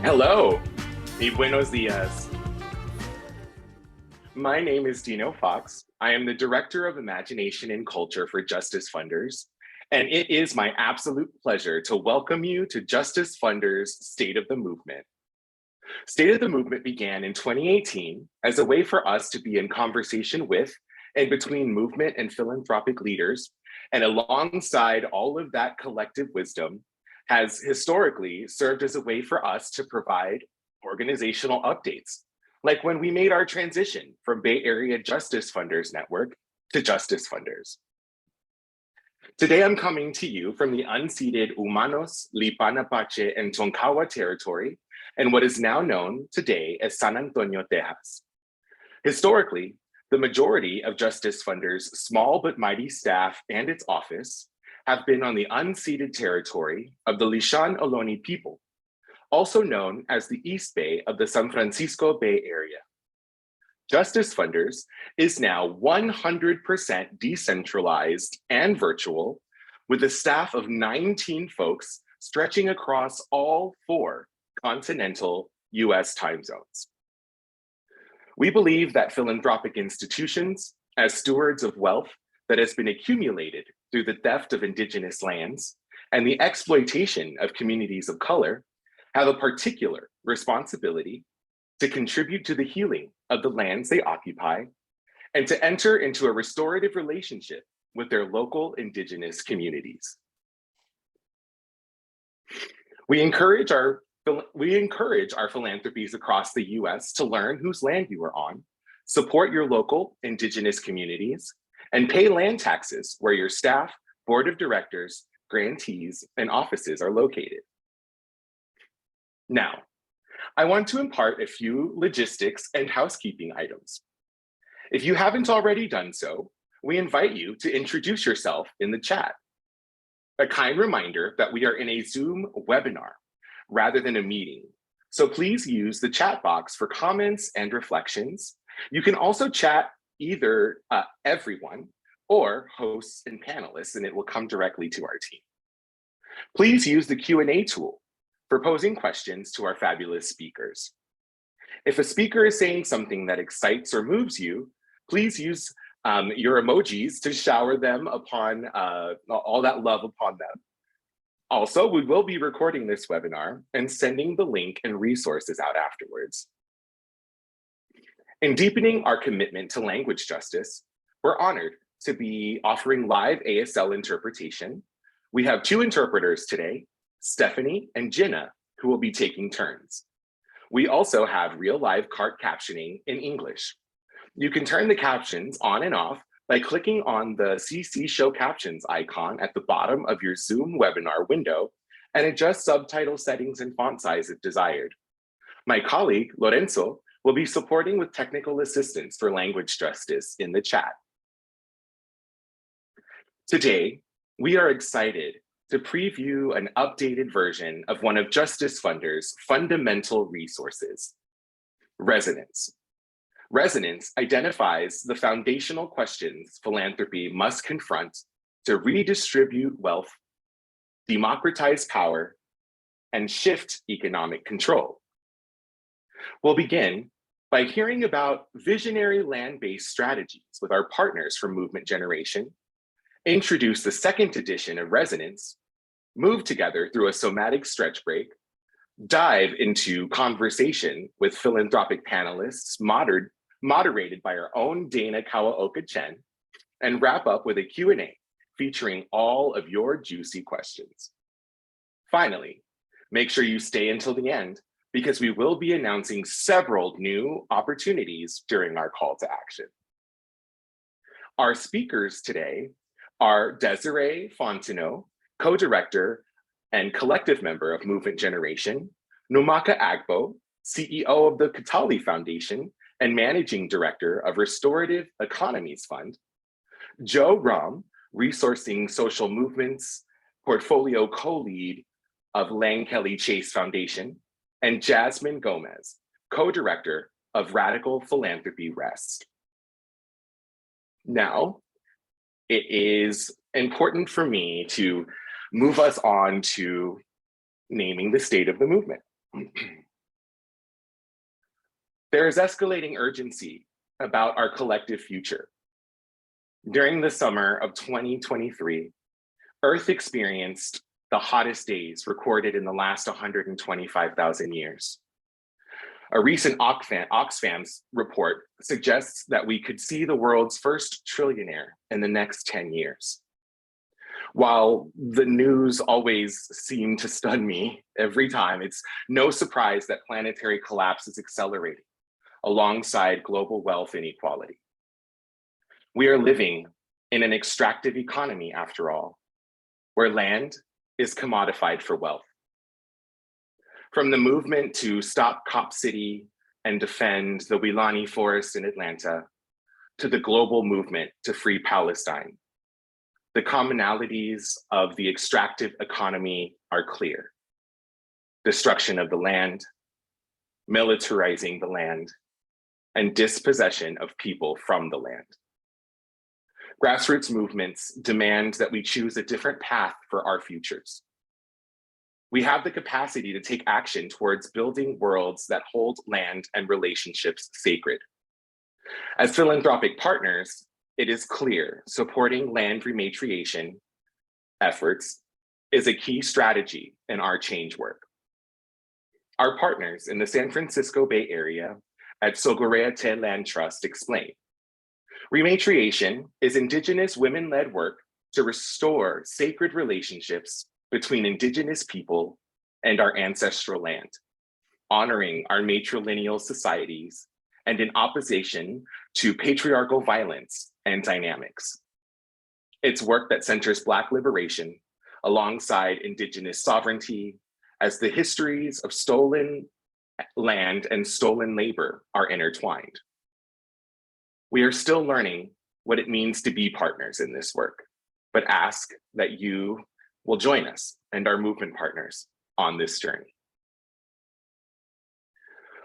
Hello, y buenos dias. My name is Dino Fox. I am the Director of Imagination and Culture for Justice Funders, and it is my absolute pleasure to welcome you to Justice Funders' State of the Movement. State of the Movement began in 2018 as a way for us to be in conversation with and between movement and philanthropic leaders, and alongside all of that collective wisdom, has historically served as a way for us to provide organizational updates, like when we made our transition from Bay Area Justice Funders Network to Justice Funders. Today, I'm coming to you from the unceded Humanos, Lipanapache, and Tonkawa territory, and what is now known today as San Antonio, Texas. Historically, the majority of Justice Funders' small but mighty staff and its office have been on the unceded territory of the Lishan Ohlone people, also known as the East Bay of the San Francisco Bay Area. Justice Funders is now 100% decentralized and virtual, with a staff of 19 folks stretching across all 4 continental US time zones. We believe that philanthropic institutions, as stewards of wealth that has been accumulated through the theft of Indigenous lands and the exploitation of communities of color, have a particular responsibility to contribute to the healing of the lands they occupy and to enter into a restorative relationship with their local Indigenous communities. We encourage our philanthropies across the US to learn whose land you are on, support your local Indigenous communities, and pay land taxes where your staff, board of directors, grantees, and offices are located. Now, I want to impart a few logistics and housekeeping items. If you haven't already done so, we invite you to introduce yourself in the chat. A kind reminder that we are in a Zoom webinar rather than a meeting, so please use the chat box for comments and reflections. You can also chat either everyone or hosts and panelists, and it will come directly to our team. Please use the Q&A tool for posing questions to our fabulous speakers. If a speaker is saying something that excites or moves you, please use your emojis to shower them upon all that love upon them. Also, we will be recording this webinar and sending the link and resources out afterwards. In deepening our commitment to language justice, we're honored to be offering live ASL interpretation. We have 2 interpreters today, Stephanie and Jenna, who will be taking turns. We also have real live cart captioning in English. You can turn the captions on and off by clicking on the CC Show Captions icon at the bottom of your Zoom webinar window and adjust subtitle settings and font size if desired. My colleague, Lorenzo, will be supporting with technical assistance for language justice in the chat. Today, we are excited to preview an updated version of one of Justice Funders' fundamental resources, Resonance. Resonance identifies the foundational questions philanthropy must confront to redistribute wealth, democratize power, and shift economic control. We'll begin by hearing about visionary land-based strategies with our partners from Movement Generation, introduce the 2nd edition of Resonance, move together through a somatic stretch break, dive into conversation with philanthropic panelists moderated by our own Dana Kawaoka-Chen, and wrap up with a Q&A featuring all of your juicy questions. Finally, make sure you stay until the end because we will be announcing several new opportunities during our call to action. Our speakers today are Deseree Fonetenot, co-director and collective member of Movement Generation, Numaka Agbo, CEO of the Katali Foundation and managing director of Restorative Economies Fund, Joe Rom, resourcing social movements, portfolio co-lead of Lankelly Chase Foundation, and Jasmine Gomez, co-director of Radical Philanthropy Rest. Now, it is important for me to move us on to naming the state of the movement. There is escalating urgency about our collective future. During the summer of 2023, Earth experienced the hottest days recorded in the last 125,000 years. A recent Oxfam's report suggests that we could see the world's first trillionaire in the next 10 years. While the news always seemed to stun me every time, it's no surprise that planetary collapse is accelerating alongside global wealth inequality. We are living in an extractive economy, after all, where land is commodified for wealth. From the movement to stop Cop City and defend the Wilani Forest in Atlanta, to the global movement to free Palestine, the commonalities of the extractive economy are clear. Destruction of the land, militarizing the land, and dispossession of people from the land. Grassroots movements demand that we choose a different path for our futures. We have the capacity to take action towards building worlds that hold land and relationships sacred. As philanthropic partners, it is clear supporting land rematriation efforts is a key strategy in our change work. Our partners in the San Francisco Bay Area at Sogorea-Te Land Trust explain. Rematriation is Indigenous women-led work to restore sacred relationships between Indigenous people and our ancestral land, honoring our matrilineal societies and in opposition to patriarchal violence and dynamics. It's work that centers Black liberation alongside Indigenous sovereignty as the histories of stolen land and stolen labor are intertwined. We are still learning what it means to be partners in this work, but ask that you will join us and our movement partners on this journey.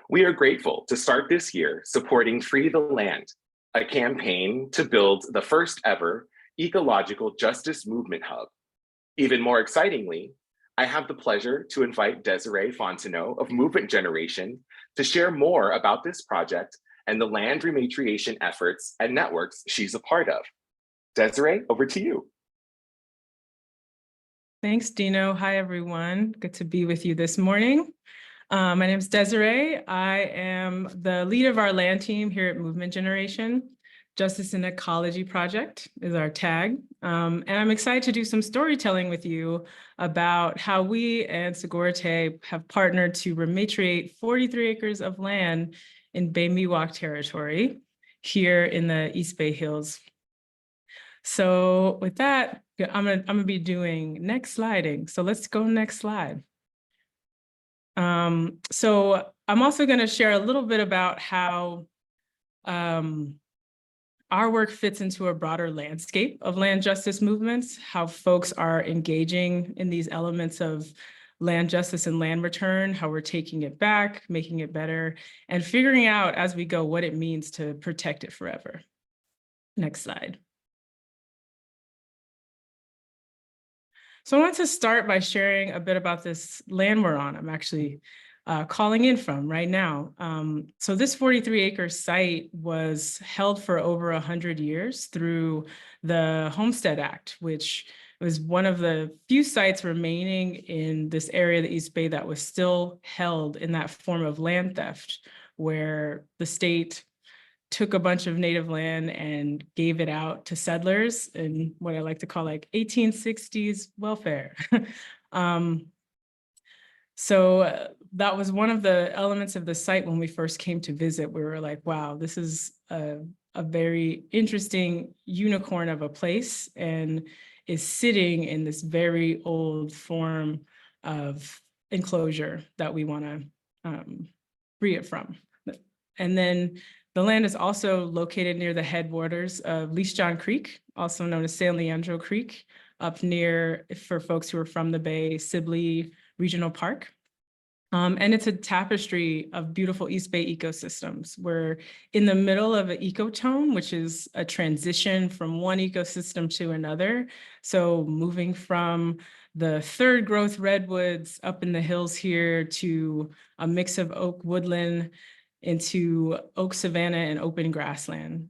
We are grateful to start this year supporting Free the Land, a campaign to build the first ever ecological justice movement hub. Even more excitingly, I have the pleasure to invite Deseree Fonetenot of Movement Generation to share more about this project and the land rematriation efforts and networks she's a part of. Deseree, over to you. Thanks, Dino. Hi, everyone. Good to be with you this morning. My name is Deseree. I am the lead of our land team here at Movement Generation. Justice and Ecology Project is our tag. And I'm excited to do some storytelling with you about how we and Sogorea-Te have partnered to rematriate 43 acres of land in Bay Miwok territory here in the East Bay Hills. So with that, I'm gonna be doing next sliding. So let's go next slide. So I'm also gonna share a little bit about how our work fits into a broader landscape of land justice movements, how folks are engaging in these elements of land justice and land return, how we're taking it back, making it better, and figuring out as we go what it means to protect it forever. Next slide. So I want to start by sharing a bit about this land we're on. I'm actually calling in from right now. So this 43-acre site was held for over 100 years through the Homestead Act, which was one of the few sites remaining in this area of the East Bay that was still held in that form of land theft, where the state took a bunch of native land and gave it out to settlers in what I like to call like 1860s welfare. So that was one of the elements of the site when we first came to visit. We were like, wow, this is a very interesting unicorn of a place and is sitting in this very old form of enclosure that we want to free it from. And then the land is also located near the headwaters of Lee's John Creek, also known as San Leandro Creek, up near, for folks who are from the Bay, Sibley Regional Park. And it's a tapestry of beautiful East Bay ecosystems. We're in the middle of an ecotone, which is a transition from one ecosystem to another. So moving from the third growth redwoods up in the hills here to a mix of oak woodland into oak savanna and open grassland.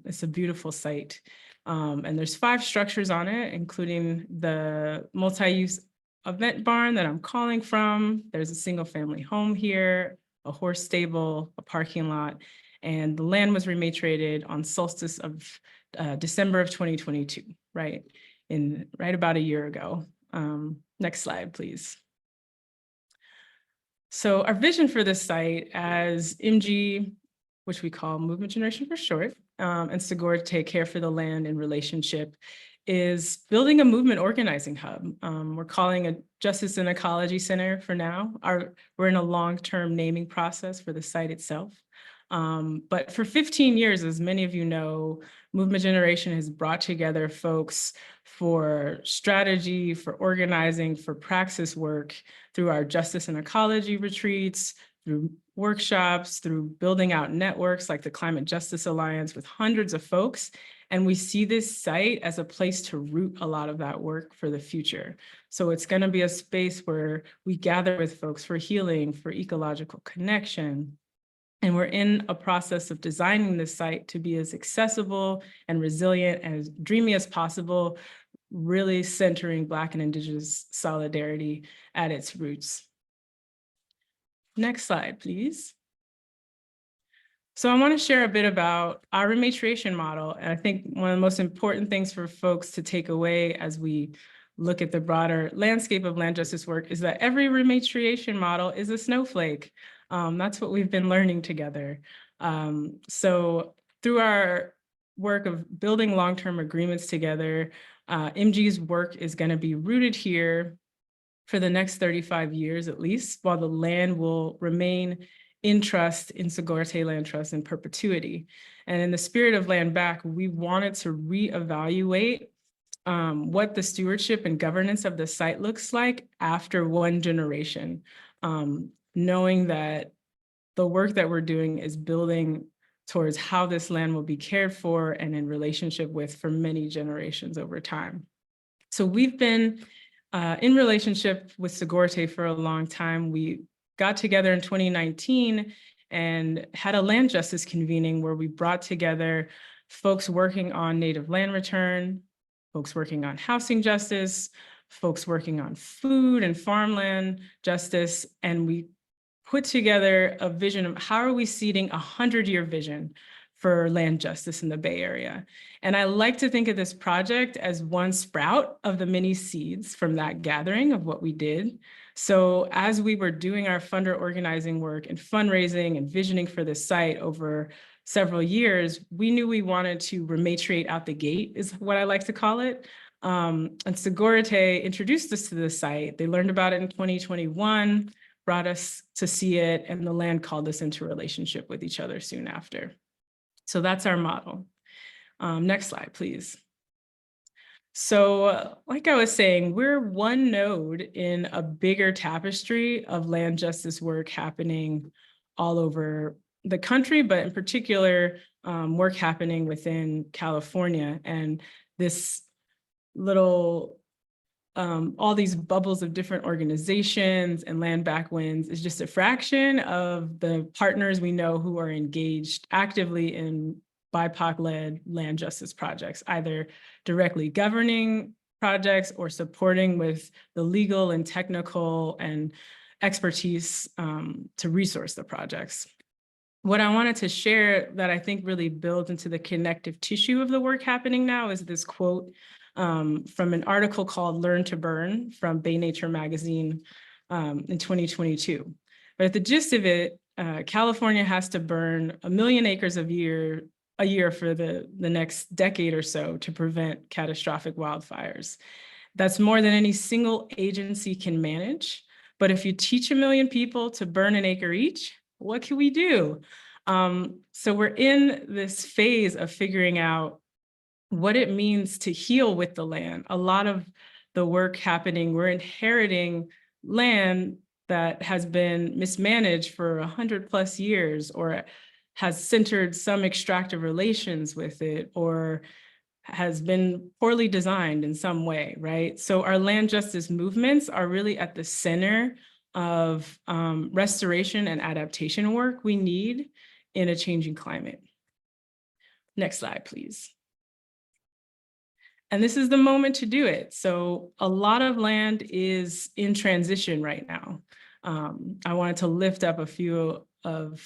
It's a beautiful site. And there's 5 structures on it, including the multi-use event barn that I'm calling from. There's a single family home here, a horse stable, a parking lot, and the land was rematriated on solstice of December of 2022, right about a year ago. Next slide, please. So our vision for this site as MG, which we call Movement Generation for short, and Segorte Care for the Land in relationship, is building a movement organizing hub. We're calling it Justice and Ecology Center for now. We're in a long-term naming process for the site itself. But for 15 years, as many of you know, Movement Generation has brought together folks for strategy, for organizing, for praxis work through our justice and ecology retreats, through workshops, through building out networks like the Climate Justice Alliance with hundreds of folks. And we see this site as a place to root a lot of that work for the future. So it's going to be a space where we gather with folks for healing, for ecological connection. And we're in a process of designing this site to be as accessible and resilient and as dreamy as possible, really centering Black and Indigenous solidarity at its roots. Next slide, please. So I want to share a bit about our rematriation model. And I think one of the most important things for folks to take away as we look at the broader landscape of land justice work is that every rematriation model is a snowflake. That's what we've been learning together. So through our work of building long-term agreements together, MG's work is going to be rooted here for the next 35 years at least, while the land will remain in trust in Segorte Land Trust in perpetuity. And in the spirit of Land Back, we wanted to reevaluate what the stewardship and governance of the site looks like after one generation, knowing that the work that we're doing is building towards how this land will be cared for and in relationship with for many generations over time. So we've been in relationship with Segorte for a long time. We got together in 2019 and had a land justice convening where we brought together folks working on native land return, folks working on housing justice, folks working on food and farmland justice, and we put together a vision of how are we seeding a 100-year vision for land justice in the Bay Area. And I like to think of this project as one sprout of the many seeds from that gathering of what we did. So as we were doing our funder organizing work and fundraising and visioning for this site over several years, we knew we wanted to rematriate out the gate, is what I like to call it. And Segorte introduced us to the site. They learned about it in 2021, brought us to see it, and the land called us into relationship with each other soon after. So that's our model. Next slide, please. So like I was saying, we're one node in a bigger tapestry of land justice work happening all over the country, but in particular, work happening within California. And this little, all these bubbles of different organizations and land back wins is just a fraction of the partners we know who are engaged actively in BIPOC-led land justice projects, either directly governing projects or supporting with the legal and technical and expertise to resource the projects. What I wanted to share that I think really builds into the connective tissue of the work happening now is this quote from an article called Learn to Burn from Bay Nature magazine in 2022. But at the gist of it, California has to burn 1 million acres a year for the next decade or so to prevent catastrophic wildfires. That's more than any single agency can manage. But if you teach 1 million people to burn an acre each, what can we do? So we're in this phase of figuring out what it means to heal with the land. A lot of the work happening, we're inheriting land that has been mismanaged for 100+ years, or has centered some extractive relations with it, or has been poorly designed in some way, right? So our land justice movements are really at the center of restoration and adaptation work we need in a changing climate. Next slide, please. And this is the moment to do it. So a lot of land is in transition right now. I wanted to lift up a few of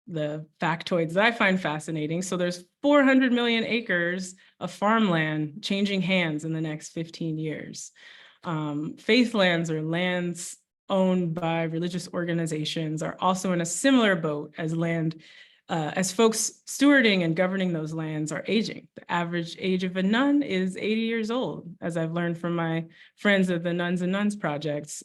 the factoids that I find fascinating. So there's 400 million acres of farmland changing hands in the next 15 years. Faith lands or lands owned by religious organizations are also in a similar boat as land, as folks stewarding and governing those lands are aging. The average age of a nun is 80 years old, as I've learned from my friends at the Nuns and Nuns projects.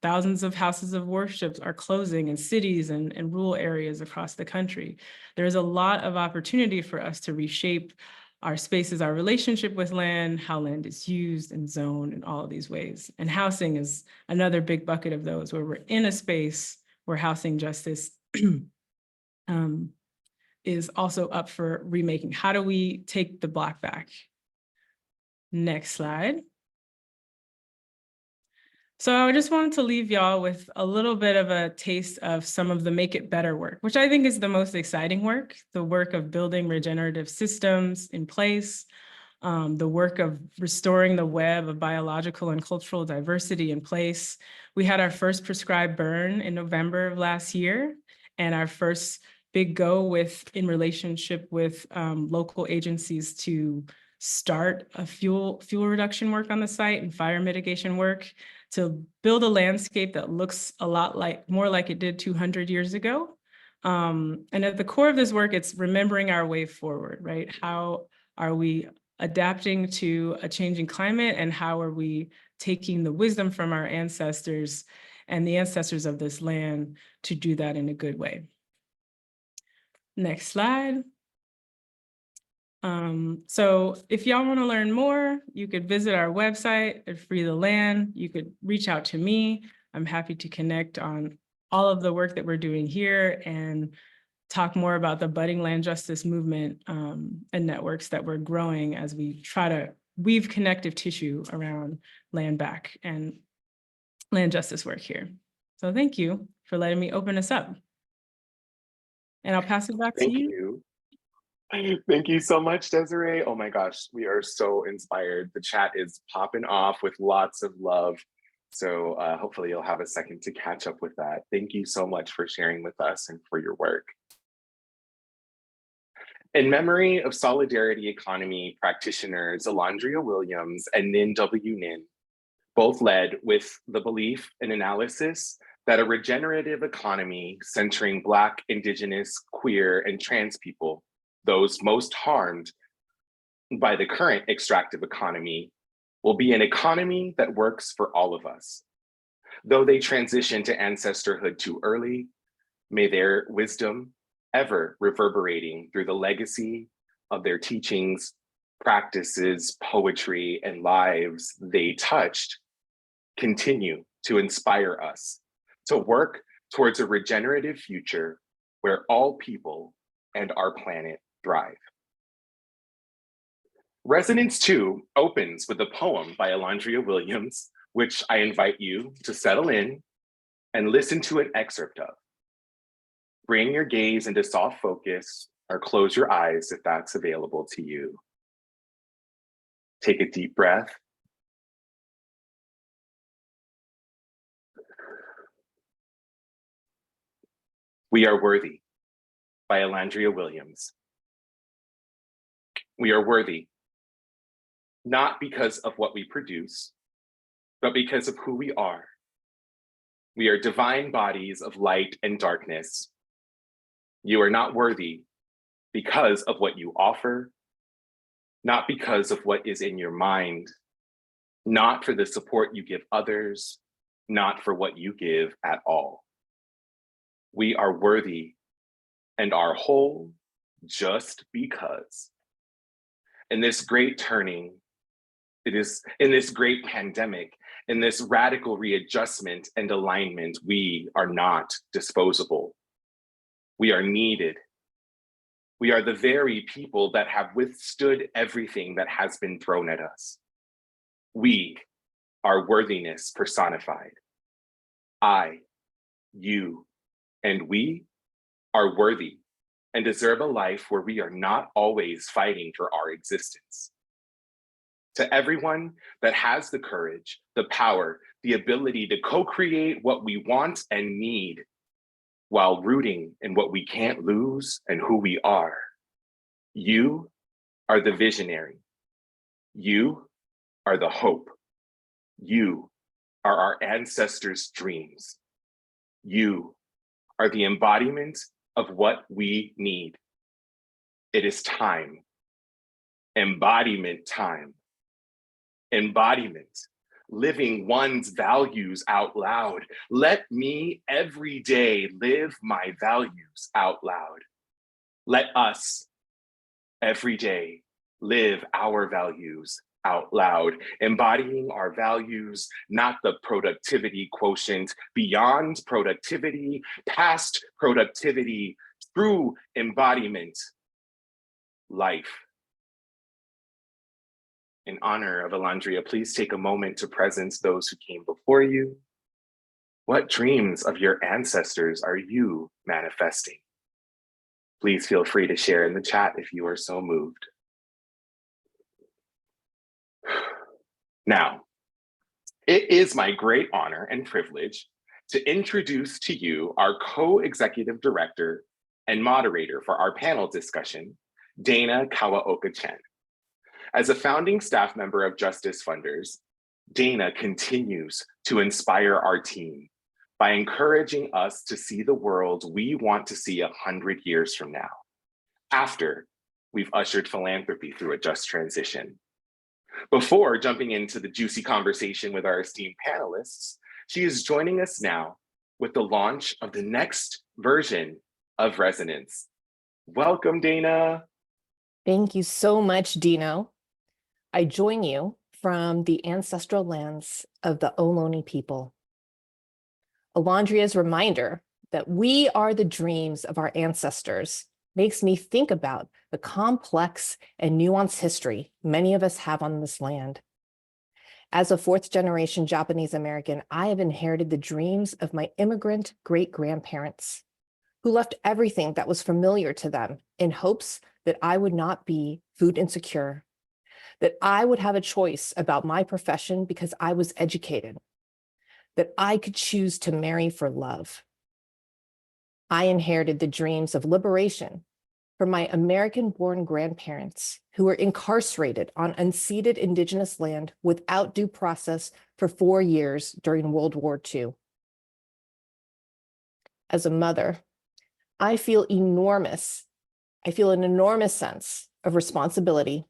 Thousands of houses of worship are closing in cities and rural areas across the country. There's a lot of opportunity for us to reshape our spaces, our relationship with land, how land is used and zoned in all of these ways. And housing is another big bucket of those, where we're in a space where housing justice is also up for remaking. How do we take the block back? Next slide. So I just wanted to leave y'all with a little bit of a taste of some of the Make It Better work, which I think is the most exciting work, the work of building regenerative systems in place, the work of restoring the web of biological and cultural diversity in place. We had our first prescribed burn in November of last year, and our first big go in relationship with local agencies to start a fuel reduction work on the site and fire mitigation work to build a landscape that looks a lot more like it did 200 years ago. And at the core of this work, it's remembering our way forward, right? How are we adapting to a changing climate, and how are we taking the wisdom from our ancestors and the ancestors of this land to do that in a good way? Next slide. So if y'all want to learn more, you could visit our website at Free the Land. You could reach out to me. I'm happy to connect on all of the work that we're doing here and talk more about the budding land justice movement and networks that we're growing as we try to weave connective tissue around land back and land justice work here. So thank you for letting me open us up. And I'll pass it back to you. Thank you so much, Deseree. Oh my gosh, we are so inspired. The chat is popping off with lots of love. So hopefully you'll have a second to catch up with that. Thank you so much for sharing with us and for your work. In memory of solidarity economy practitioners Alondria Williams and Nin W. Nin, both led with the belief and analysis that a regenerative economy centering Black, Indigenous, queer, and trans people, those most harmed by the current extractive economy, will be an economy that works for all of us. Though they transition to ancestorhood too early, may their wisdom ever reverberating through the legacy of their teachings, practices, poetry, and lives they touched continue to inspire us to work towards a regenerative future where all people and our planet thrive. Resonance 2 opens with a poem by Alondria Williams, which I invite you to settle in and listen to an excerpt of. Bring your gaze into soft focus or close your eyes if that's available to you. Take a deep breath. We Are Worthy by Alondria Williams. We are worthy, not because of what we produce, but because of who we are. We are divine bodies of light and darkness. You are not worthy because of what you offer, not because of what is in your mind, not for the support you give others, not for what you give at all. We are worthy and are whole just because. In this great turning, it is in this great pandemic, in this radical readjustment and alignment, we are not disposable. We are needed. We are the very people that have withstood everything that has been thrown at us. We are worthiness personified. I, you, and we are worthy and deserve a life where we are not always fighting for our existence. To everyone that has the courage, the power, the ability to co-create what we want and need while rooting in what we can't lose and who we are, you are the visionary. You are the hope. You are our ancestors' dreams. You are the embodiment of what we need. It is time. Embodiment time. Embodiment. Living one's values out loud. Let me every day live my values out loud. Let us every day live our values out loud, embodying our values, not the productivity quotient, beyond productivity, past productivity, true embodiment, life. In honor of Elandria, please take a moment to presence those who came before you. What dreams of your ancestors are you manifesting? Please feel free to share in the chat if you are so moved. Now, it is my great honor and privilege to introduce to you our co-executive director and moderator for our panel discussion, Dana Kawaoka-Chen. As a founding staff member of Justice Funders, Dana continues to inspire our team by encouraging us to see the world we want to see 100 years from now, after we've ushered philanthropy through a just transition. Before jumping into the juicy conversation with our esteemed panelists, she is joining us now with the launch of the next version of Resonance. Welcome, Dana. Thank you so much, Dino. I join you from the ancestral lands of the Ohlone people. Elandria's reminder that we are the dreams of our ancestors makes me think about the complex and nuanced history many of us have on this land. As a fourth-generation Japanese American, I have inherited the dreams of my immigrant great-grandparents, who left everything that was familiar to them in hopes that I would not be food insecure, that I would have a choice about my profession because I was educated, that I could choose to marry for love. I inherited the dreams of liberation from my American-born grandparents who were incarcerated on unceded Indigenous land without due process for 4 years during World War II. As a mother, I feel an enormous sense of responsibility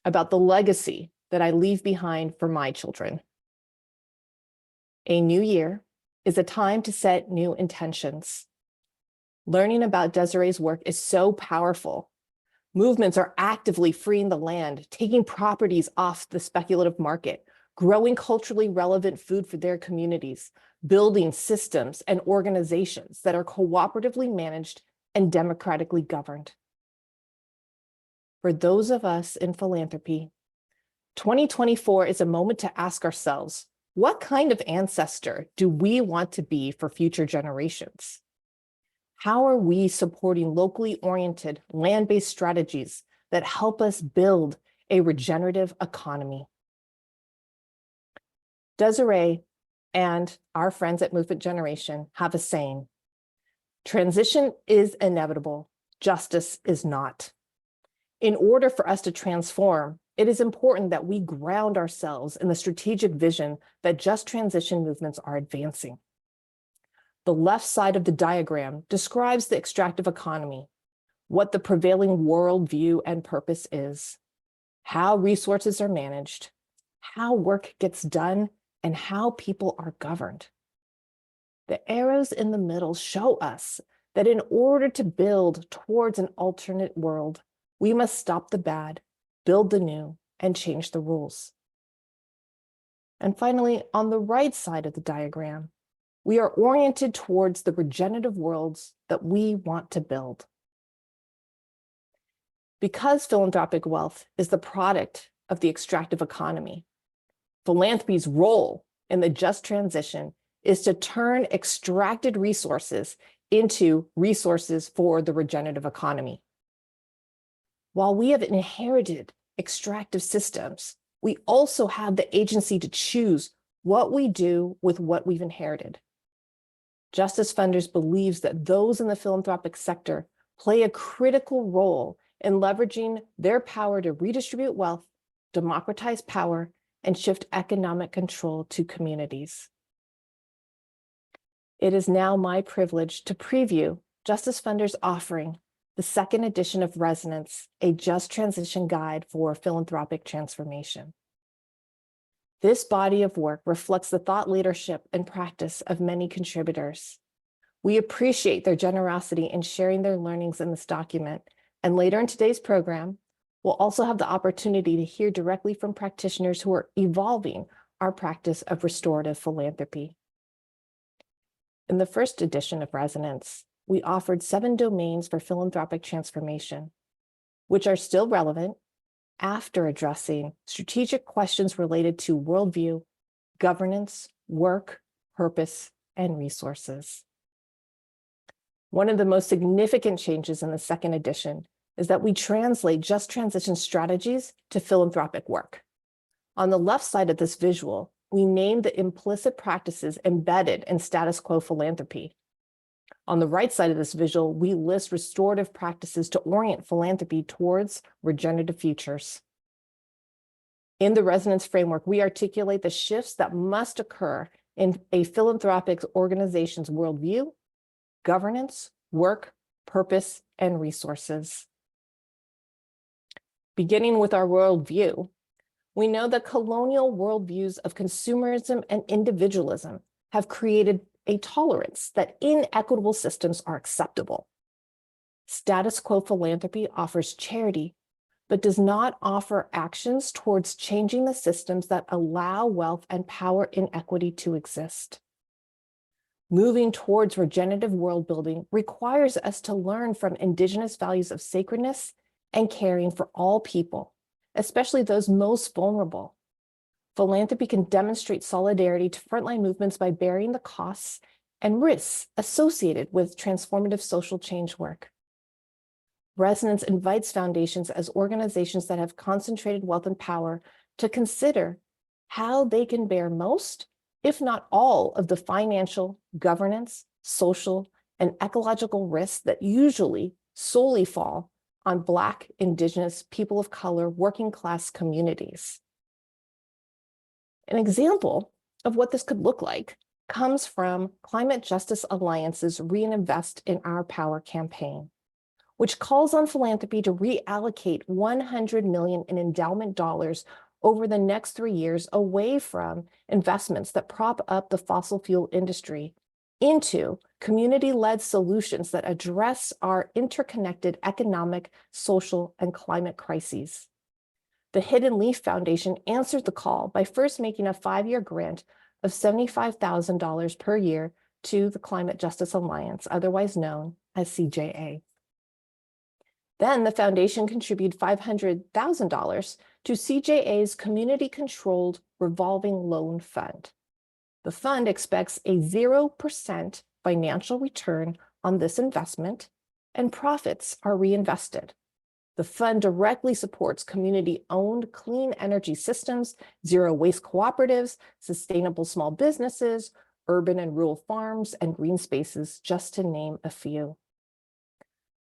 about the legacy that I leave behind for my children. A new year is a time to set new intentions. Learning about Deseree's work is so powerful. Movements are actively freeing the land, taking properties off the speculative market, growing culturally relevant food for their communities, building systems and organizations that are cooperatively managed and democratically governed. For those of us in philanthropy, 2024 is a moment to ask ourselves, what kind of ancestor do we want to be for future generations? How are we supporting locally oriented, land-based strategies that help us build a regenerative economy? Deseree and our friends at Movement Generation have a saying: transition is inevitable, justice is not. In order for us to transform, it is important that we ground ourselves in the strategic vision that just transition movements are advancing. The left side of the diagram describes the extractive economy, what the prevailing worldview and purpose is, how resources are managed, how work gets done, and how people are governed. The arrows in the middle show us that in order to build towards an alternate world, we must stop the bad, build the new, and change the rules. And finally, on the right side of the diagram, we are oriented towards the regenerative worlds that we want to build. Because philanthropic wealth is the product of the extractive economy, philanthropy's role in the just transition is to turn extracted resources into resources for the regenerative economy. While we have inherited extractive systems, we also have the agency to choose what we do with what we've inherited. Justice Funders believes that those in the philanthropic sector play a critical role in leveraging their power to redistribute wealth, democratize power, and shift economic control to communities. It is now my privilege to preview Justice Funders' offering, the second edition of Resonance, a Just Transition Guide for Philanthropic Transformation. This body of work reflects the thought leadership and practice of many contributors. We appreciate their generosity in sharing their learnings in this document, and later in today's program, we'll also have the opportunity to hear directly from practitioners who are evolving our practice of restorative philanthropy. In the first edition of Resonance, we offered 7 domains for philanthropic transformation, which are still relevant after addressing strategic questions related to worldview, governance, work, purpose, and resources. One of the most significant changes in the second edition is that we translate just transition strategies to philanthropic work. On the left side of this visual, we name the implicit practices embedded in status quo philanthropy. On the right side of this visual, we list restorative practices to orient philanthropy towards regenerative futures. In the Resonance framework, we articulate the shifts that must occur in a philanthropic organization's worldview, governance, work, purpose, and resources. Beginning with our worldview, we know that colonial worldviews of consumerism and individualism have created a tolerance that inequitable systems are acceptable. Status quo philanthropy offers charity, but does not offer actions towards changing the systems that allow wealth and power inequity to exist. Moving towards regenerative world building requires us to learn from Indigenous values of sacredness and caring for all people, especially those most vulnerable. Philanthropy can demonstrate solidarity to frontline movements by bearing the costs and risks associated with transformative social change work. Resonance invites foundations as organizations that have concentrated wealth and power to consider how they can bear most, if not all, of the financial, governance, social, and ecological risks that usually solely fall on Black, Indigenous, people of color, working class communities. An example of what this could look like comes from Climate Justice Alliance's Reinvest in Our Power campaign, which calls on philanthropy to reallocate $100 million in endowment dollars over the next 3 years away from investments that prop up the fossil fuel industry into community-led solutions that address our interconnected economic, social, and climate crises. The Hidden Leaf Foundation answered the call by first making a 5-year grant of $75,000 per year to the Climate Justice Alliance, otherwise known as CJA. Then the foundation contributed $500,000 to CJA's community-controlled revolving loan fund. The fund expects a 0% financial return on this investment, and profits are reinvested. The fund directly supports community-owned clean energy systems, zero-waste cooperatives, sustainable small businesses, urban and rural farms, and green spaces, just to name a few.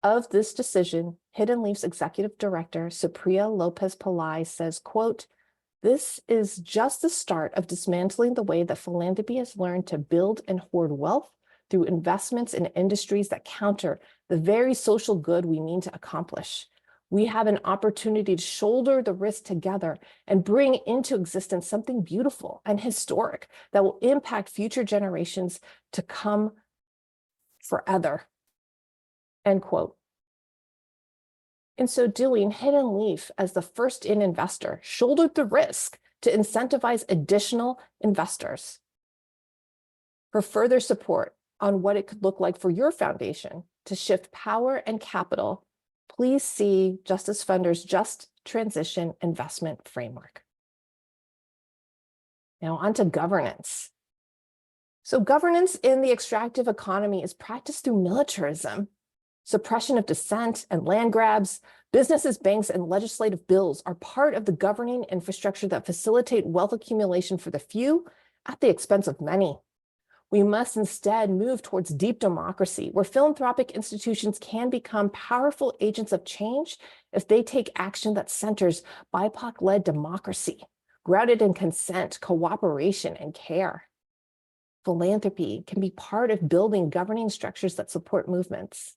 Of this decision, Hidden Leaf's executive director, Supriya Lopez-Pillai, says, quote, "This is just the start of dismantling the way that philanthropy has learned to build and hoard wealth through investments in industries that counter the very social good we mean to accomplish. We have an opportunity to shoulder the risk together and bring into existence something beautiful and historic that will impact future generations to come forever." End quote. In so doing, Hidden Leaf, as the first-in investor, shouldered the risk to incentivize additional investors. For further support on what it could look like for your foundation to shift power and capital, please see Justice Funders' Just Transition Investment Framework. Now on to governance. So governance in the extractive economy is practiced through militarism, suppression of dissent and land grabs. Businesses, banks, and legislative bills are part of the governing infrastructure that facilitate wealth accumulation for the few at the expense of many. We must instead move towards deep democracy, where philanthropic institutions can become powerful agents of change if they take action that centers BIPOC-led democracy, grounded in consent, cooperation, and care. Philanthropy can be part of building governing structures that support movements.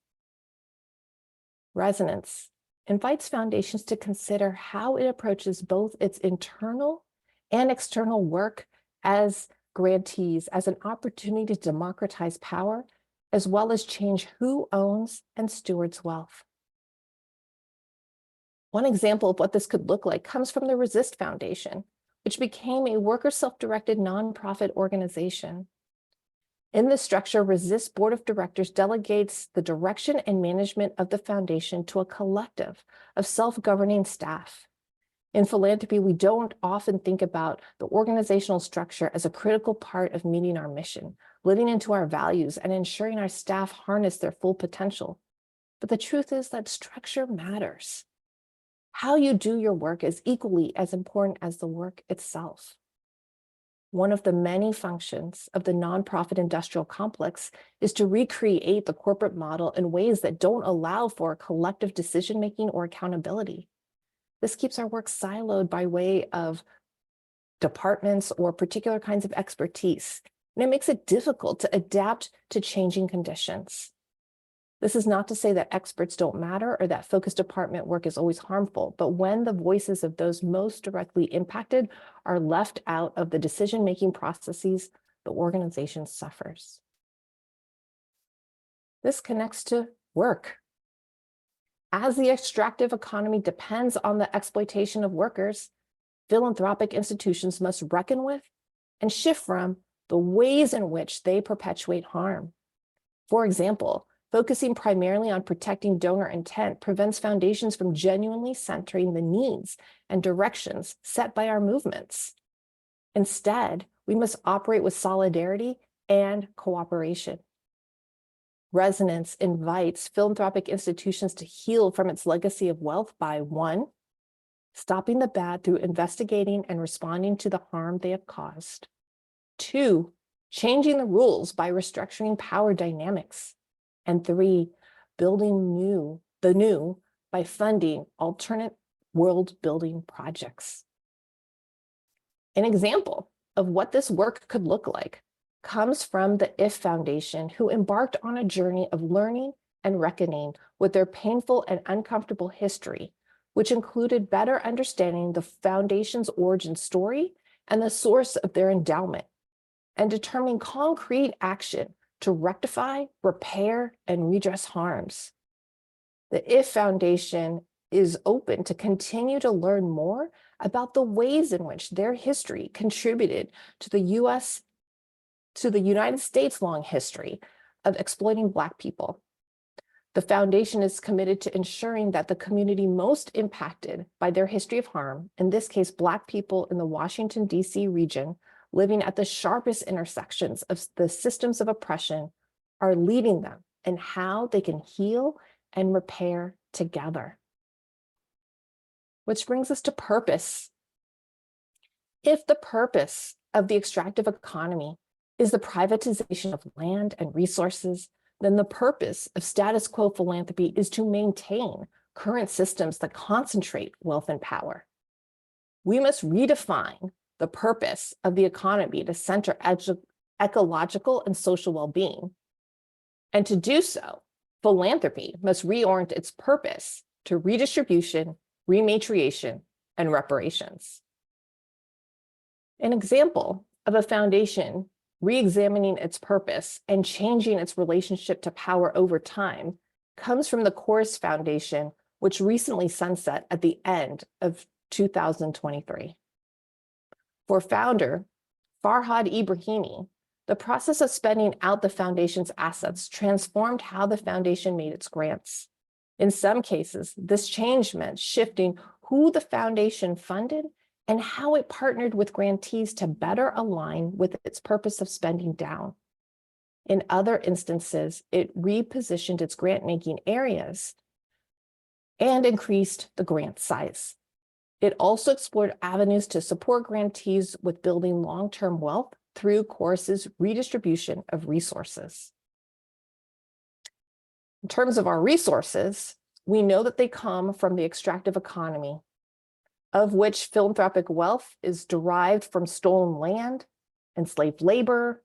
Resonance invites foundations to consider how it approaches both its internal and external work as grantees as an opportunity to democratize power, as well as change who owns and stewards wealth. One example of what this could look like comes from the Resist Foundation, which became a worker self-directed nonprofit organization. In this structure, Resist Board of Directors delegates the direction and management of the foundation to a collective of self-governing staff. In philanthropy, we don't often think about the organizational structure as a critical part of meeting our mission, living into our values, and ensuring our staff harness their full potential. But the truth is that structure matters. How you do your work is equally as important as the work itself. One of the many functions of the nonprofit industrial complex is to recreate the corporate model in ways that don't allow for collective decision-making or accountability. This keeps our work siloed by way of departments or particular kinds of expertise, and it makes it difficult to adapt to changing conditions. This is not to say that experts don't matter or that focused department work is always harmful, but when the voices of those most directly impacted are left out of the decision-making processes, the organization suffers. This connects to work. As the extractive economy depends on the exploitation of workers, philanthropic institutions must reckon with and shift from the ways in which they perpetuate harm. For example, focusing primarily on protecting donor intent prevents foundations from genuinely centering the needs and directions set by our movements. Instead, we must operate with solidarity and cooperation. Resonance invites philanthropic institutions to heal from its legacy of wealth by 1, stopping the bad through investigating and responding to the harm they have caused. 2, changing the rules by restructuring power dynamics. And 3, building the new by funding alternate world-building projects. An example of what this work could look like comes from the IF Foundation, who embarked on a journey of learning and reckoning with their painful and uncomfortable history, which included better understanding the foundation's origin story and the source of their endowment, and determining concrete action to rectify, repair, and redress harms. The IF Foundation is open to continue to learn more about the ways in which their history contributed to the United States' long history of exploiting Black people. The foundation is committed to ensuring that the community most impacted by their history of harm, in this case, Black people in the Washington, D.C. region, living at the sharpest intersections of the systems of oppression, are leading them in how they can heal and repair together. Which brings us to purpose. If the purpose of the extractive economy is the privatization of land and resources, then the purpose of status quo philanthropy is to maintain current systems that concentrate wealth and power. We must redefine the purpose of the economy to center ecological and social well-being. And to do so, philanthropy must reorient its purpose to redistribution, rematriation, and reparations. An example of a foundation re-examining its purpose and changing its relationship to power over time comes from the Chorus Foundation, which recently sunset at the end of 2023. For founder Farhad Ibrahimi, the process of spending out the foundation's assets transformed how the foundation made its grants. In some cases, this change meant shifting who the foundation funded and how it partnered with grantees to better align with its purpose of spending down. In other instances, it repositioned its grant-making areas and increased the grant size. It also explored avenues to support grantees with building long-term wealth through Chorus's redistribution of resources. In terms of our resources, we know that they come from the extractive economy, of which philanthropic wealth is derived from stolen land, enslaved labor,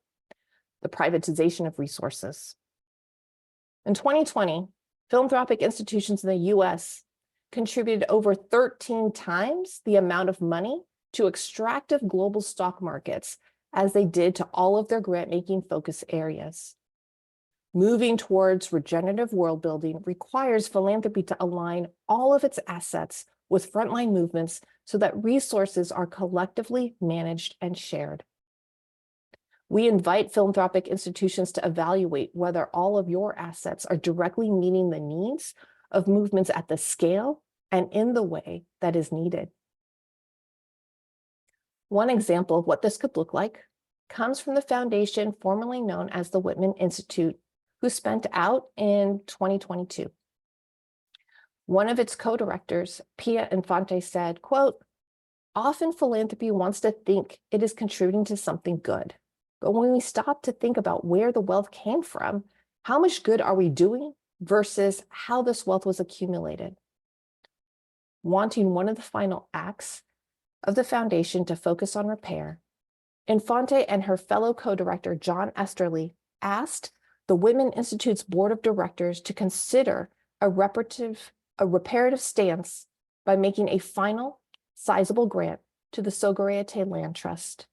the privatization of resources. In 2020, philanthropic institutions in the US contributed over 13 times the amount of money to extractive global stock markets as they did to all of their grant-making focus areas. Moving towards regenerative world building requires philanthropy to align all of its assets with frontline movements so that resources are collectively managed and shared. We invite philanthropic institutions to evaluate whether all of your assets are directly meeting the needs of movements at the scale and in the way that is needed. One example of what this could look like comes from the foundation formerly known as the Whitman Institute, who spent out in 2022. One of its co-directors, Pia Infante, said, quote, "Often philanthropy wants to think it is contributing to something good. But when we stop to think about where the wealth came from, how much good are we doing versus how this wealth was accumulated?" Wanting one of the final acts of the foundation to focus on repair, Infante and her fellow co-director, John Esterly, asked the Whitman Institute's board of directors to consider a reparative stance by making a final sizable grant to the Sogoreate Land Trust.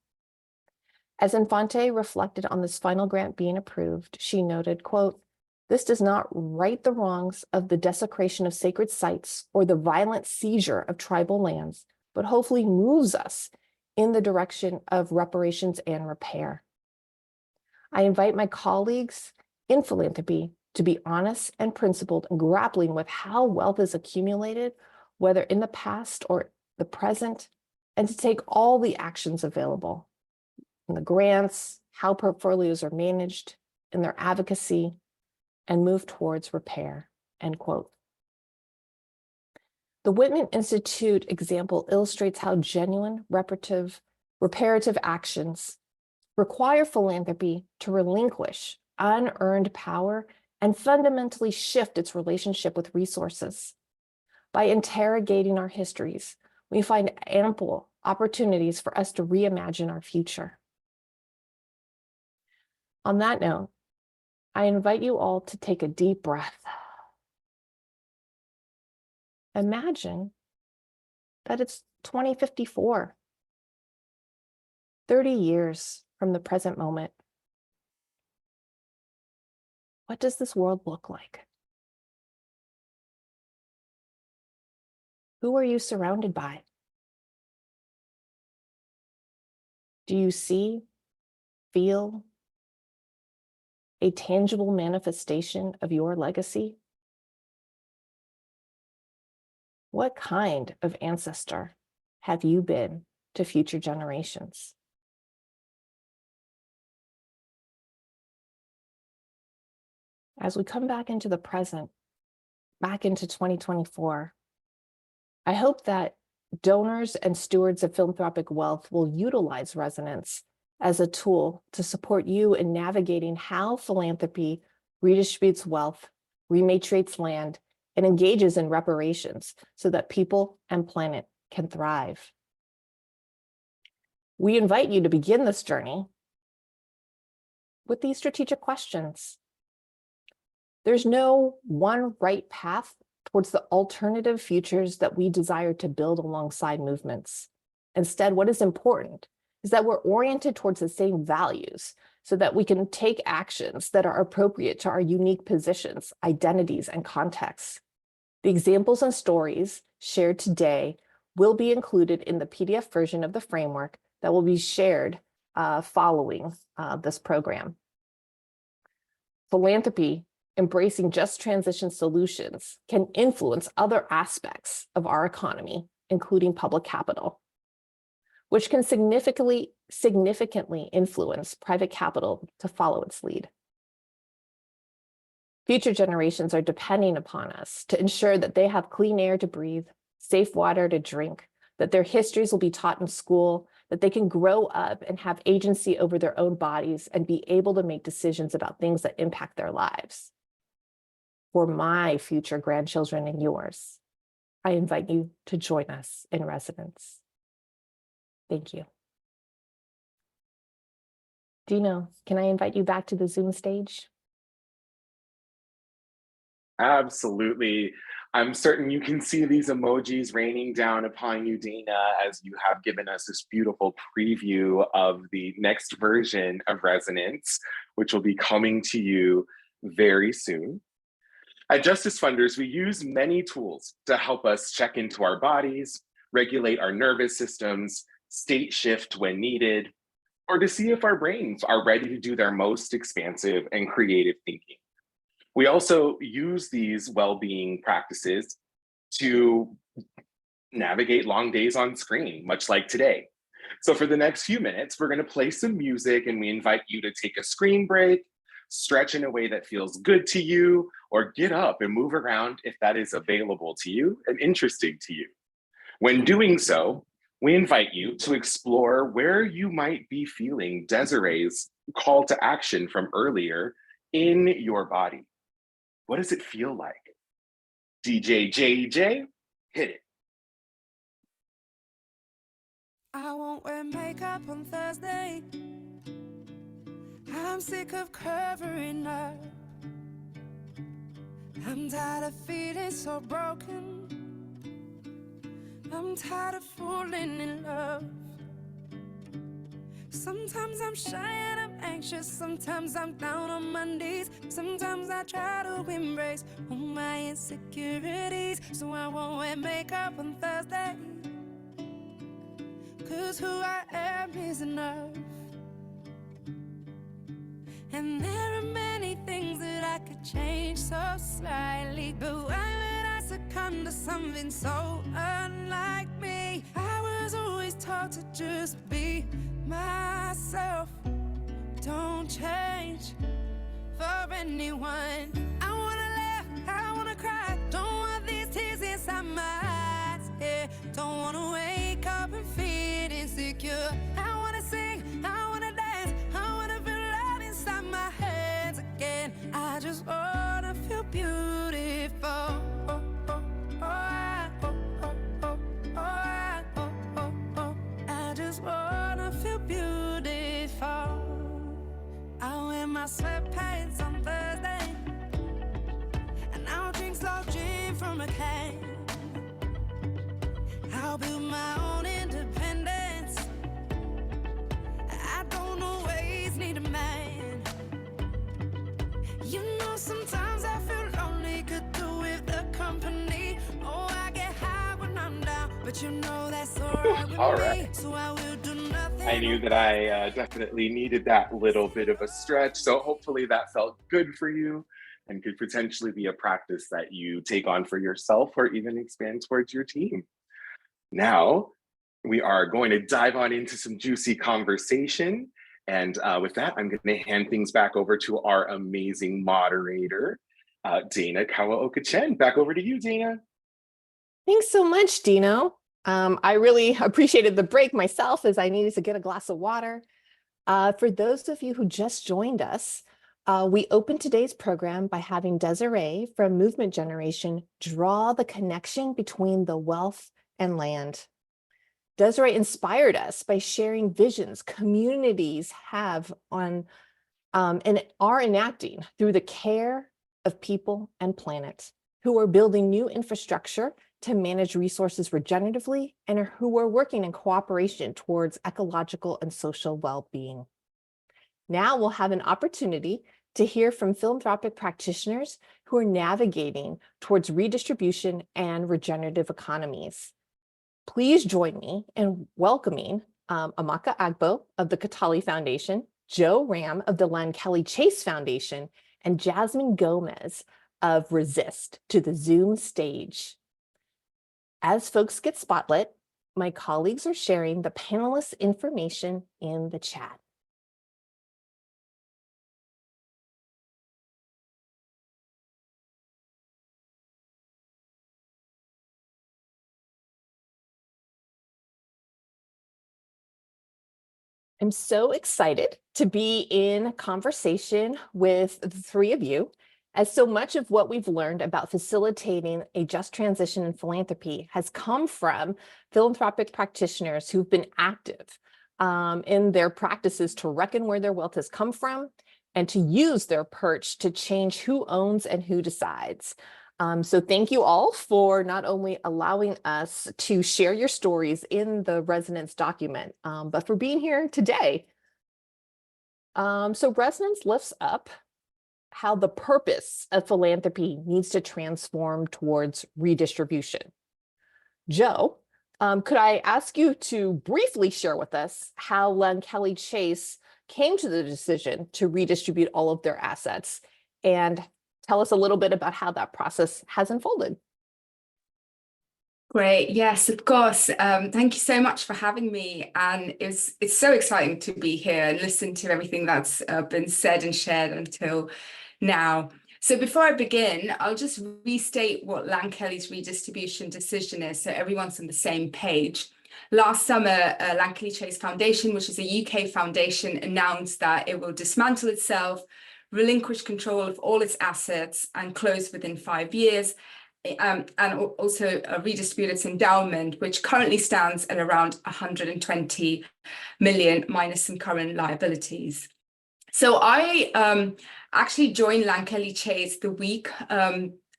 As Infante reflected on this final grant being approved, she noted, quote, "This does not right the wrongs of the desecration of sacred sites or the violent seizure of tribal lands, but hopefully moves us in the direction of reparations and repair." I invite my colleagues in philanthropy to be honest and principled in grappling with how wealth is accumulated, whether in the past or the present, and to take all the actions available in the grants, how portfolios are managed, in their advocacy, and move towards repair, end quote. The Whitman Institute example illustrates how genuine reparative actions require philanthropy to relinquish unearned power and fundamentally shift its relationship with resources. By interrogating our histories, we find ample opportunities for us to reimagine our future. On that note, I invite you all to take a deep breath. Imagine that it's 2054, 30 years from the present moment. What does this world look like? Who are you surrounded by? Do you see, feel a tangible manifestation of your legacy? What kind of ancestor have you been to future generations? As we come back into the present, back into 2024, I hope that donors and stewards of philanthropic wealth will utilize resonance as a tool to support you in navigating how philanthropy redistributes wealth, rematriates land, and engages in reparations so that people and planet can thrive. We invite you to begin this journey with these strategic questions. There's no one right path towards the alternative futures that we desire to build alongside movements. Instead, what is important is that we're oriented towards the same values so that we can take actions that are appropriate to our unique positions, identities, and contexts. The examples and stories shared today will be included in the PDF version of the framework that will be shared following this program. Philanthropy, embracing just transition solutions, can influence other aspects of our economy, including public capital. which can significantly influence private capital to follow its lead. Future generations are depending upon us to ensure that they have clean air to breathe, safe water to drink, that their histories will be taught in school, that they can grow up and have agency over their own bodies and be able to make decisions about things that impact their lives. For my future grandchildren and yours, I invite you to join us in residence. Thank you. Dino, can I invite you back to the Zoom stage? Absolutely. I'm certain you can see these emojis raining down upon you, Dana, as you have given us this beautiful preview of the next version of Resonance, which will be coming to you very soon. At Justice Funders, we use many tools to help us check into our bodies, regulate our nervous systems, state shift when needed, or to see if our brains are ready to do their most expansive and creative thinking. We also use these well-being practices to navigate long days on screen, much like today. So for the next few minutes, we're going to play some music, and we invite you to take a screen break, stretch in a way that feels good to you, or get up and move around if that is available to you and interesting to you. When doing so, we invite you to explore where you might be feeling Deseree's call to action from earlier in your body. What does it feel like? DJ JJ, hit it. I won't wear makeup on Thursday. I'm sick of covering up. I'm tired of feeling so broken. I'm tired of falling in love. Sometimes I'm shy and I'm anxious. Sometimes I'm down on my knees. Sometimes I try to embrace all my insecurities. So I won't wear makeup on Thursday, 'cause who I am is enough. And there are many things that I could change so slightly, but why would I succumb to something so unlike me? I was always taught to just be myself. Don't change for anyone. I wanna laugh, I wanna cry. Don't want these tears inside my eyes, yeah. Don't wanna wake up and feel insecure. I wanna sing, I wanna dance, I wanna feel love inside my hands again. I just wanna feel beautiful. Oh, oh, oh, I, oh, oh, oh, oh, I, oh, oh, oh. I just wanna feel beautiful. I wear my sweatpants on Thursday, and I'll drink slow gin from a can. I'll build my own independence. I don't always need a man. You know, sometimes I feel lonely, could do with the company. Oh, I get high when I'm down, but you know that's alright with All me. right. So I will do nothing. I knew that I definitely needed that little bit of a stretch. So hopefully that felt good for you and could potentially be a practice that you take on for yourself or even expand towards your team. Now, we are going to dive on into some juicy conversation. And with that, I'm going to hand things back over to our amazing moderator, Dana Kawaoka-Chen. Back over to you, Dana. Thanks so much, Dino. I really appreciated the break myself, as I needed to get a glass of water. For those of you who just joined us, we opened today's program by having Deseree from Movement Generation draw the connection between the wealth and land. Deseree inspired us by sharing visions communities have on and are enacting through the care of people and planet, who are building new infrastructure to manage resources regeneratively and who are working in cooperation towards ecological and social well-being. Now we'll have an opportunity to hear from philanthropic practitioners who are navigating towards redistribution and regenerative economies. Please join me in welcoming Amaka Agbo of the Katali Foundation, Joe Ram of the Lankelly Chase Foundation, and Jasmine Gomez of Resist to the Zoom stage. As folks get spotlit, My colleagues are sharing the panelists' information in the chat. I'm so excited to be in conversation with the three of you, as so much of what we've learned about facilitating a just transition in philanthropy has come from philanthropic practitioners who've been active in their practices to reckon where their wealth has come from and to use their perch to change who owns and who decides. So thank you all for not only allowing us to share your stories in the Resonance document, but for being here today. So Resonance lifts up how the purpose of philanthropy needs to transform towards redistribution. Joe, could I ask you to briefly share with us how Lankelly-Chase came to the decision to redistribute all of their assets, and tell us a little bit about how that process has unfolded? Great. Yes, of course. Thank you so much for having me. And it's so exciting to be here and listen to everything that's been said and shared until now. So before I begin, I'll just restate what Lankelly's redistribution decision is so everyone's on the same page. Last summer, Lankelly-Chase Foundation, which is a UK foundation, announced that it will dismantle itself, relinquish control of all its assets and close within 5 years, and also redistribute its endowment, which currently stands at around 120 million minus some current liabilities. So I actually joined Lankelly-Chase the week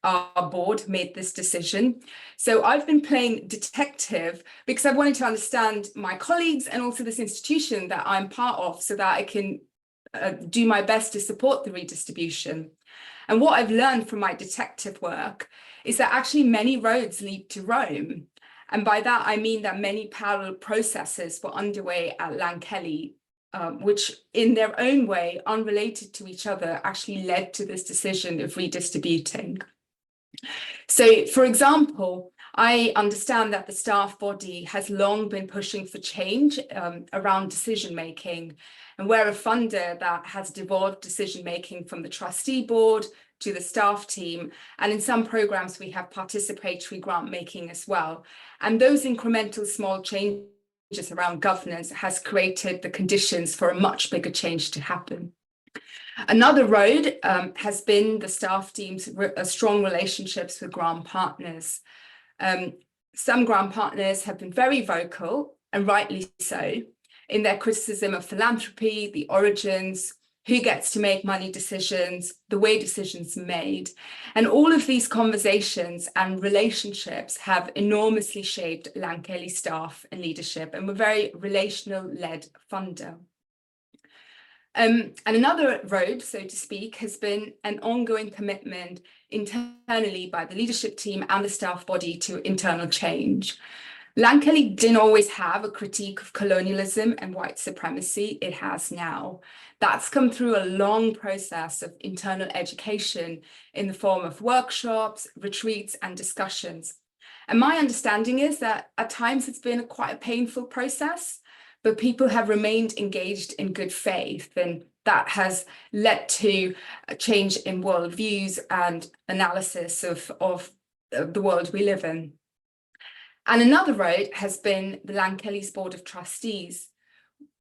our board made this decision. So I've been playing detective because I wanted to understand my colleagues and also this institution that I'm part of so that I can do my best to support the redistribution. And what I've learned from my detective work is that actually many roads lead to Rome. And by that, I mean that many parallel processes were underway at Lankelly, which in their own way, unrelated to each other, actually led to this decision of redistributing. So, for example, I understand that the staff body has long been pushing for change around decision-making, and we're a funder that has devolved decision-making from the trustee board to the staff team. And in some programs, we have participatory grant making as well. And those incremental small changes around governance has created the conditions for a much bigger change to happen. Another road has been the staff team's strong relationships with grant partners. Some grant partners have been very vocal, and rightly so, in their criticism of philanthropy, the origins, who gets to make money decisions, the way decisions are made. And all of these conversations and relationships have enormously shaped Lankelly staff and leadership, and we're very relational-led funder. And another road, so to speak, has been an ongoing commitment internally by the leadership team and the staff body to internal change. Lankelly didn't always have a critique of colonialism and white supremacy. It has now. That's come through a long process of internal education in the form of workshops, retreats, and discussions. And my understanding is that at times it's been quite a painful process, but people have remained engaged in good faith, and that has led to a change in worldviews and analysis of the world we live in. And another road has been the Lankelly's Board of Trustees.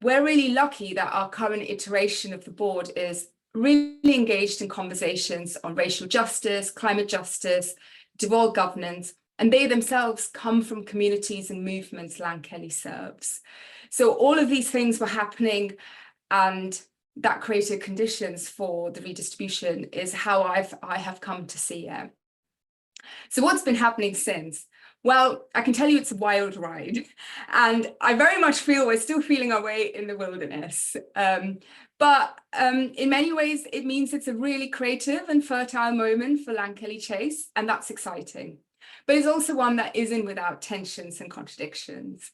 We're really lucky that our current iteration of the board is really engaged in conversations on racial justice, climate justice, devolved governance, and they themselves come from communities and movements Lankelly serves. So all of these things were happening, and that created conditions for the redistribution is how I have come to see it. So what's been happening since? Well, I can tell you it's a wild ride, and I very much feel we're still feeling our way in the wilderness. But in many ways, it means it's a really creative and fertile moment for Lankelly-Chase, and that's exciting. But it's also one that isn't without tensions and contradictions.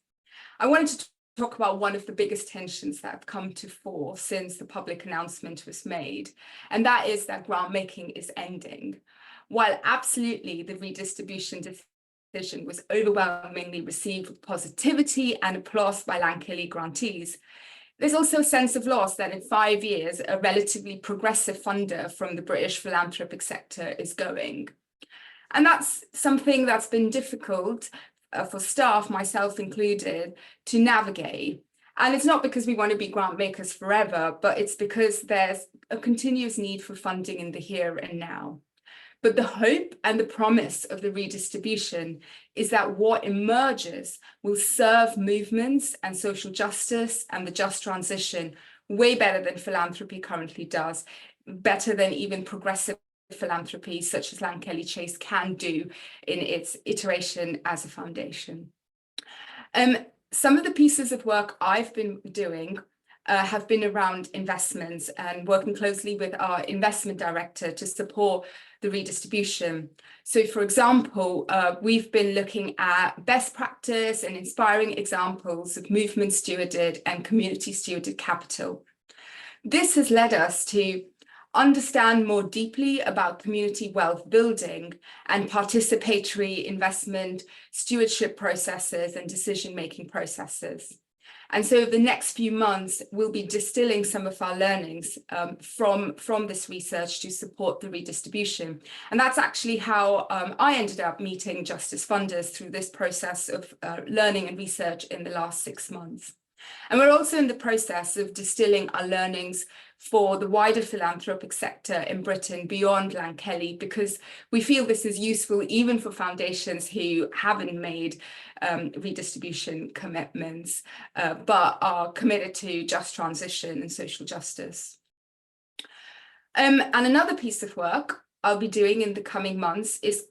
I wanted to talk about one of the biggest tensions that have come to fore since the public announcement was made, and that is that grant making is ending. While absolutely the redistribution decision was overwhelmingly received with positivity and applause by Lankelly grantees, there's also a sense of loss that in 5 years, a relatively progressive funder from the British philanthropic sector is going. And that's something that's been difficult for staff, myself included, to navigate. And it's not because we want to be grant makers forever, but it's because there's a continuous need for funding in the here and now. But the hope and the promise of the redistribution is that what emerges will serve movements and social justice and the just transition way better than philanthropy currently does, better than even progressive philanthropy such as Lankelly-Chen can do in its iteration as a foundation. Some of the pieces of work I've been doing have been around investments and working closely with our investment director to support the redistribution. So for example, we've been looking at best practice and inspiring examples of movement stewarded and community stewarded capital. This has led us to understand more deeply about community wealth building and participatory investment stewardship processes and decision-making processes. And so the next few months, we'll be distilling some of our learnings from this research to support the redistribution. And that's actually how I ended up meeting Justice funders through this process of learning and research in the last 6 months. And we're also in the process of distilling our learnings for the wider philanthropic sector in Britain beyond Lankelly, because we feel this is useful even for foundations who haven't made redistribution commitments, but are committed to just transition and social justice. And another piece of work I'll be doing in the coming months is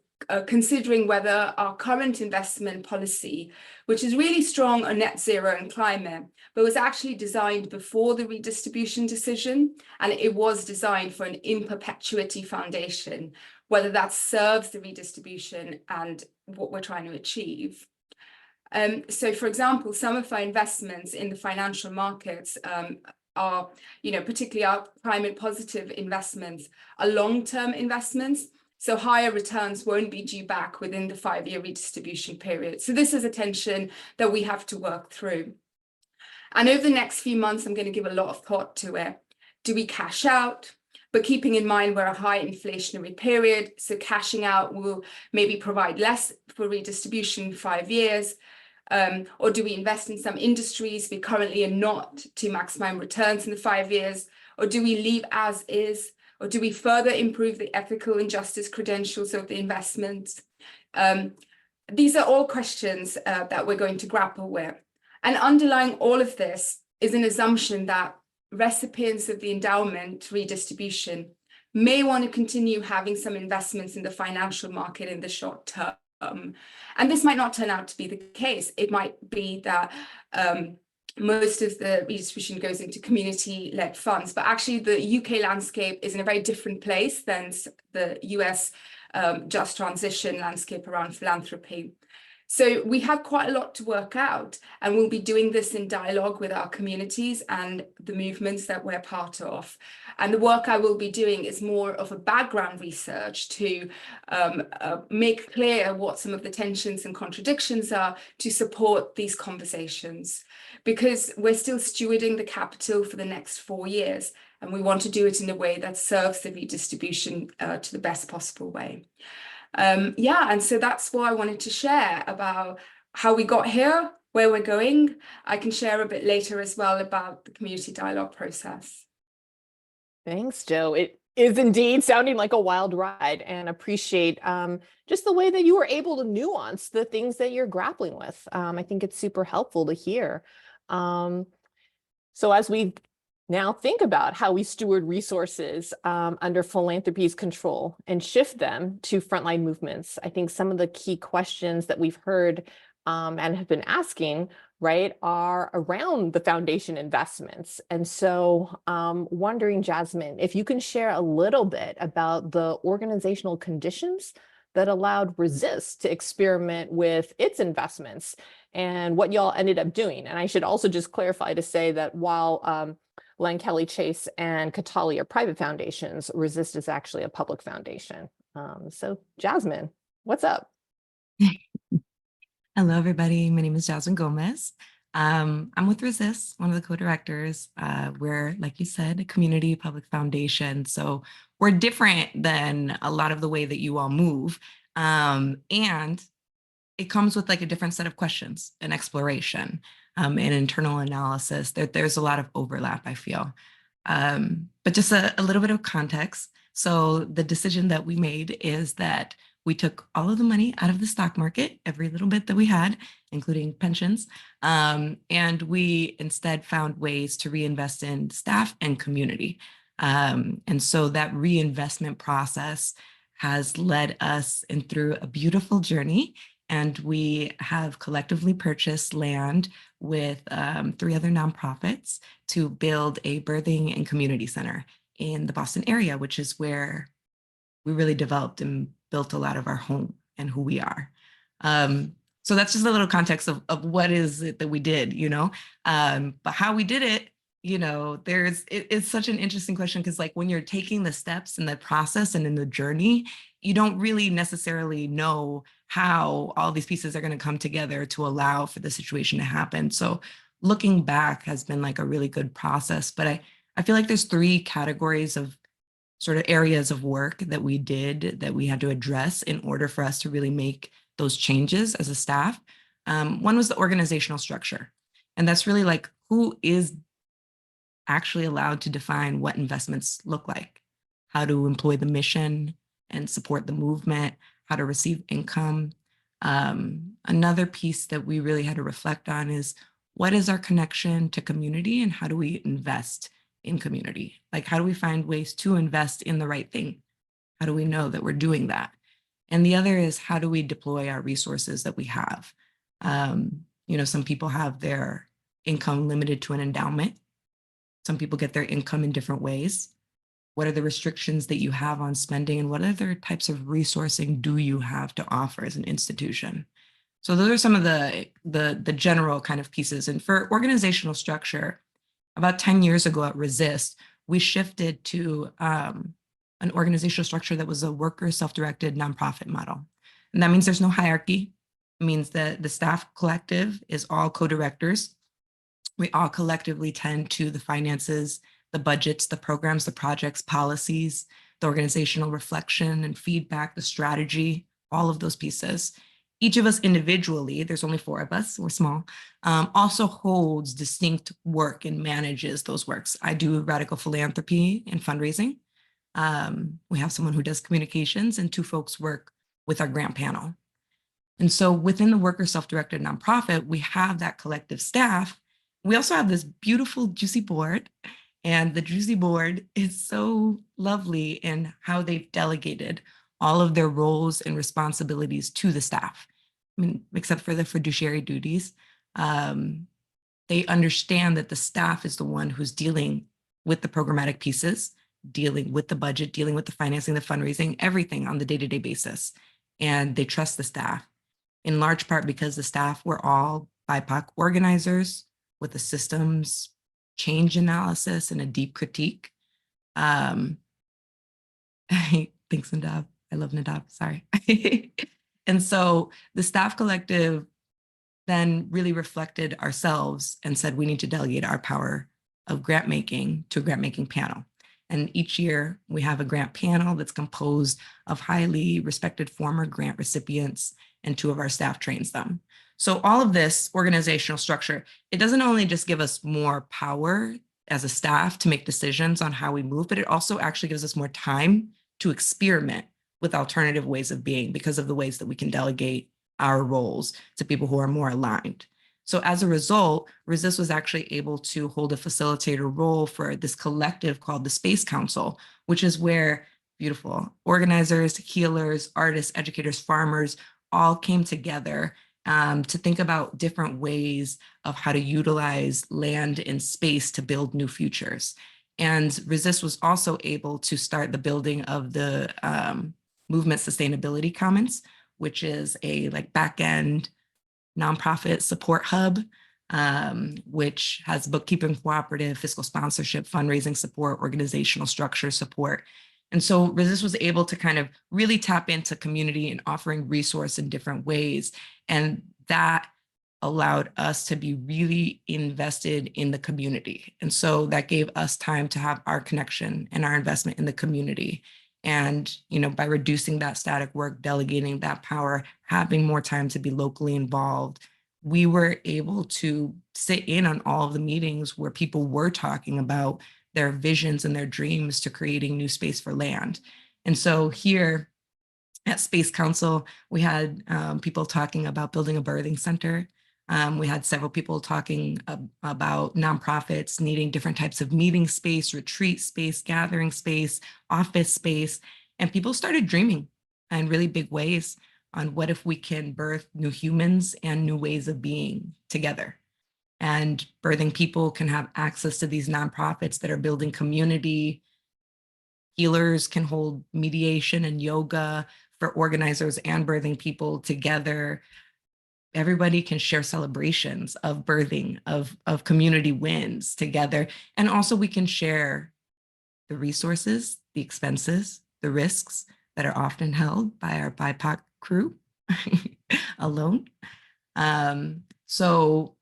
considering whether our current investment policy, which is really strong on net zero and climate, but was actually designed before the redistribution decision, and it was designed for an in perpetuity foundation, whether that serves the redistribution and what we're trying to achieve. So for example, some of our investments in the financial markets are, particularly our climate positive investments, are long-term investments. So higher returns won't be due back within the 5-year redistribution period. So this is a tension that we have to work through. And over the next few months, I'm going to give a lot of thought to it. Do we cash out? But keeping in mind we're a high inflationary period, so cashing out will maybe provide less for redistribution in 5 years. Or do we invest in some industries we currently are not to maximize returns in the 5 years? Or do we leave as is? Or do we further improve the ethical and justice credentials of the investments? These are all questions that we're going to grapple with. And underlying all of this is an assumption that recipients of the endowment redistribution may want to continue having some investments in the financial market in the short term. And this might not turn out to be the case. It might be that most of the redistribution goes into community-led funds, but actually the UK landscape is in a very different place than the US just transition landscape around philanthropy. So we have quite a lot to work out, and we'll be doing this in dialogue with our communities and the movements that we're part of. And the work I will be doing is more of a background research to make clear what some of the tensions and contradictions are to support these conversations, because we're still stewarding the capital for the next 4 years, and we want to do it in a way that serves the redistribution to the best possible way. And so that's what I wanted to share about how we got here, where we're going. I can share a bit later as well about the community dialogue process. Thanks, Jo. It is indeed sounding like a wild ride, and appreciate just the way that you were able to nuance the things that you're grappling with. I think it's super helpful to hear. So as we now think about how we steward resources under philanthropy's control and shift them to frontline movements, I think some of the key questions that we've heard and have been asking, right, are around the foundation investments. And so wondering, Jasmine, if you can share a little bit about the organizational conditions that allowed Resist to experiment with its investments and what y'all ended up doing. And I should also just clarify to say that while Lankelly-Chen and Kawaoka are private foundations, Resist is actually a public foundation. So Jasmine, what's up? Hello, everybody. My name is Jasmine Gomez. I'm with Resist, one of the co-directors. We're, like you said, a community public foundation. So we're different than a lot of the way that you all move. And it comes with like a different set of questions and exploration and internal analysis. There's a lot of overlap, I feel. But just a little bit of context. So the decision that we made is that we took all of the money out of the stock market, every little bit that we had, including pensions, and we instead found ways to reinvest in staff and community. And so that reinvestment process has led us and through a beautiful journey. And we have collectively purchased land with 3 other nonprofits to build a birthing and community center in the Boston area, which is where we really developed and built a lot of our home and who we are. So that's just a little context of what is it that we did, you know, but how we did it, you know, it's such an interesting question because like when you're taking the steps in the process and in the journey, you don't really necessarily know how all these pieces are going to come together to allow for the situation to happen. So looking back has been like a really good process, but I feel like there's 3 categories of sort of areas of work that we did that we had to address in order for us to really make those changes as a staff. One was the organizational structure. And that's really like who is actually allowed to define what investments look like, how to employ the mission and support the movement, how to receive income. Another piece that we really had to reflect on is what is our connection to community and how do we invest in community? Like, how do we find ways to invest in the right thing? How do we know that we're doing that? And the other is how do we deploy our resources that we have? You know, some people have their income limited to an endowment. Some people get their income in different ways. What are the restrictions that you have on spending and what other types of resourcing do you have to offer as an institution? So those are some of the general kind of pieces. And for organizational structure, about 10 years ago at Resist, we shifted to an organizational structure that was a worker self-directed nonprofit model. And that means there's no hierarchy. It means that the staff collective is all co-directors. We all collectively tend to the finances, the budgets, the programs, the projects, policies, the organizational reflection and feedback, the strategy, all of those pieces. Each of us individually, there's only 4 of us, we're small, also holds distinct work and manages those works. I do radical philanthropy and fundraising. We have someone who does communications and 2 folks work with our grant panel. And so within the worker self-directed nonprofit, we have that collective staff. We also have this beautiful juicy board, and the juicy board is so lovely in how they've delegated all of their roles and responsibilities to the staff. I mean, except for the fiduciary duties, they understand that the staff is the one who's dealing with the programmatic pieces, dealing with the budget, dealing with the financing, the fundraising, everything on the day-to-day basis. And they trust the staff in large part because the staff were all BIPOC organizers with a systems change analysis and a deep critique. Thanks, Nadav. I love Nadav, sorry. And so the staff collective then really reflected ourselves and said, we need to delegate our power of grant making to a grant making panel. And each year we have a grant panel that's composed of highly respected former grant recipients, and 2 of our staff trains them. So all of this organizational structure, it doesn't only just give us more power as a staff to make decisions on how we move, but it also actually gives us more time to experiment with alternative ways of being because of the ways that we can delegate our roles to people who are more aligned. So as a result, Resist was actually able to hold a facilitator role for this collective called the Space Council, which is where beautiful organizers, healers, artists, educators, farmers all came together to think about different ways of how to utilize land and space to build new futures. And Resist was also able to start the building of the Movement Sustainability Commons, which is a like back-end nonprofit support hub, which has bookkeeping cooperative, fiscal sponsorship, fundraising support, organizational structure support. And so Resist was able to kind of really tap into community and offering resource in different ways. And that allowed us to be really invested in the community. And so that gave us time to have our connection and our investment in the community. And, by reducing that static work, delegating that power, having more time to be locally involved, we were able to sit in on all of the meetings where people were talking about their visions and their dreams to creating new space for land. And so here at Space Council, we had people talking about building a birthing center. We had several people talking about nonprofits needing different types of meeting space, retreat space, gathering space, office space, and people started dreaming in really big ways on what if we can birth new humans and new ways of being together. And birthing people can have access to these nonprofits that are building community. Healers can hold mediation and yoga for organizers and birthing people together. Everybody can share celebrations of birthing, of community wins together. And also we can share the resources, the expenses, the risks that are often held by our BIPOC crew alone. So,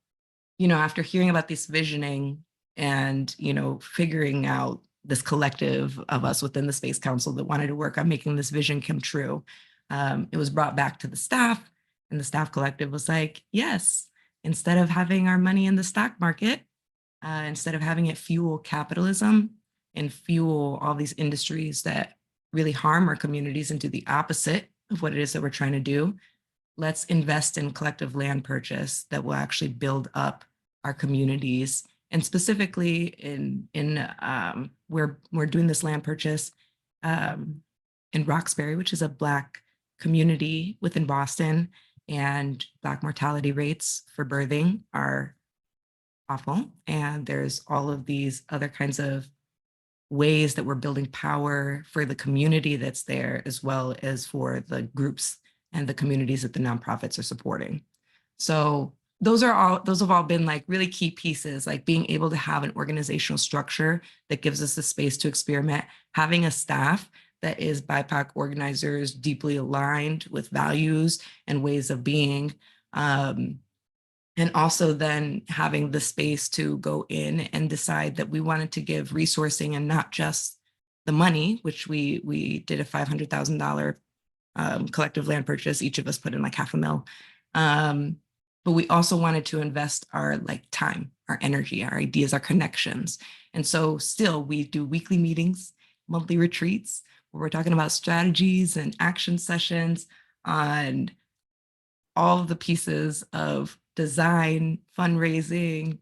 after hearing about this visioning and, figuring out this collective of us within the Space Council that wanted to work on making this vision come true, it was brought back to the staff. And the staff collective was like, yes, instead of having our money in the stock market, instead of having it fuel capitalism and fuel all these industries that really harm our communities and do the opposite of what it is that we're trying to do, let's invest in collective land purchase that will actually build up our communities. And specifically in we're doing this land purchase in Roxbury, which is a Black community within Boston, and Black mortality rates for birthing are awful. And there's all of these other kinds of ways that we're building power for the community that's there, as well as for the groups and the communities that the nonprofits are supporting. So those have all been like really key pieces, like being able to have an organizational structure that gives us the space to experiment, having a staff that is BIPOC organizers deeply aligned with values and ways of being, and also then having the space to go in and decide that we wanted to give resourcing and not just the money, which we did a $500,000 collective land purchase. Each of us put in like $500,000. But we also wanted to invest our time, our energy, our ideas, our connections. And so still we do weekly meetings, monthly retreats, where we're talking about strategies and action sessions on all of the pieces of design, fundraising,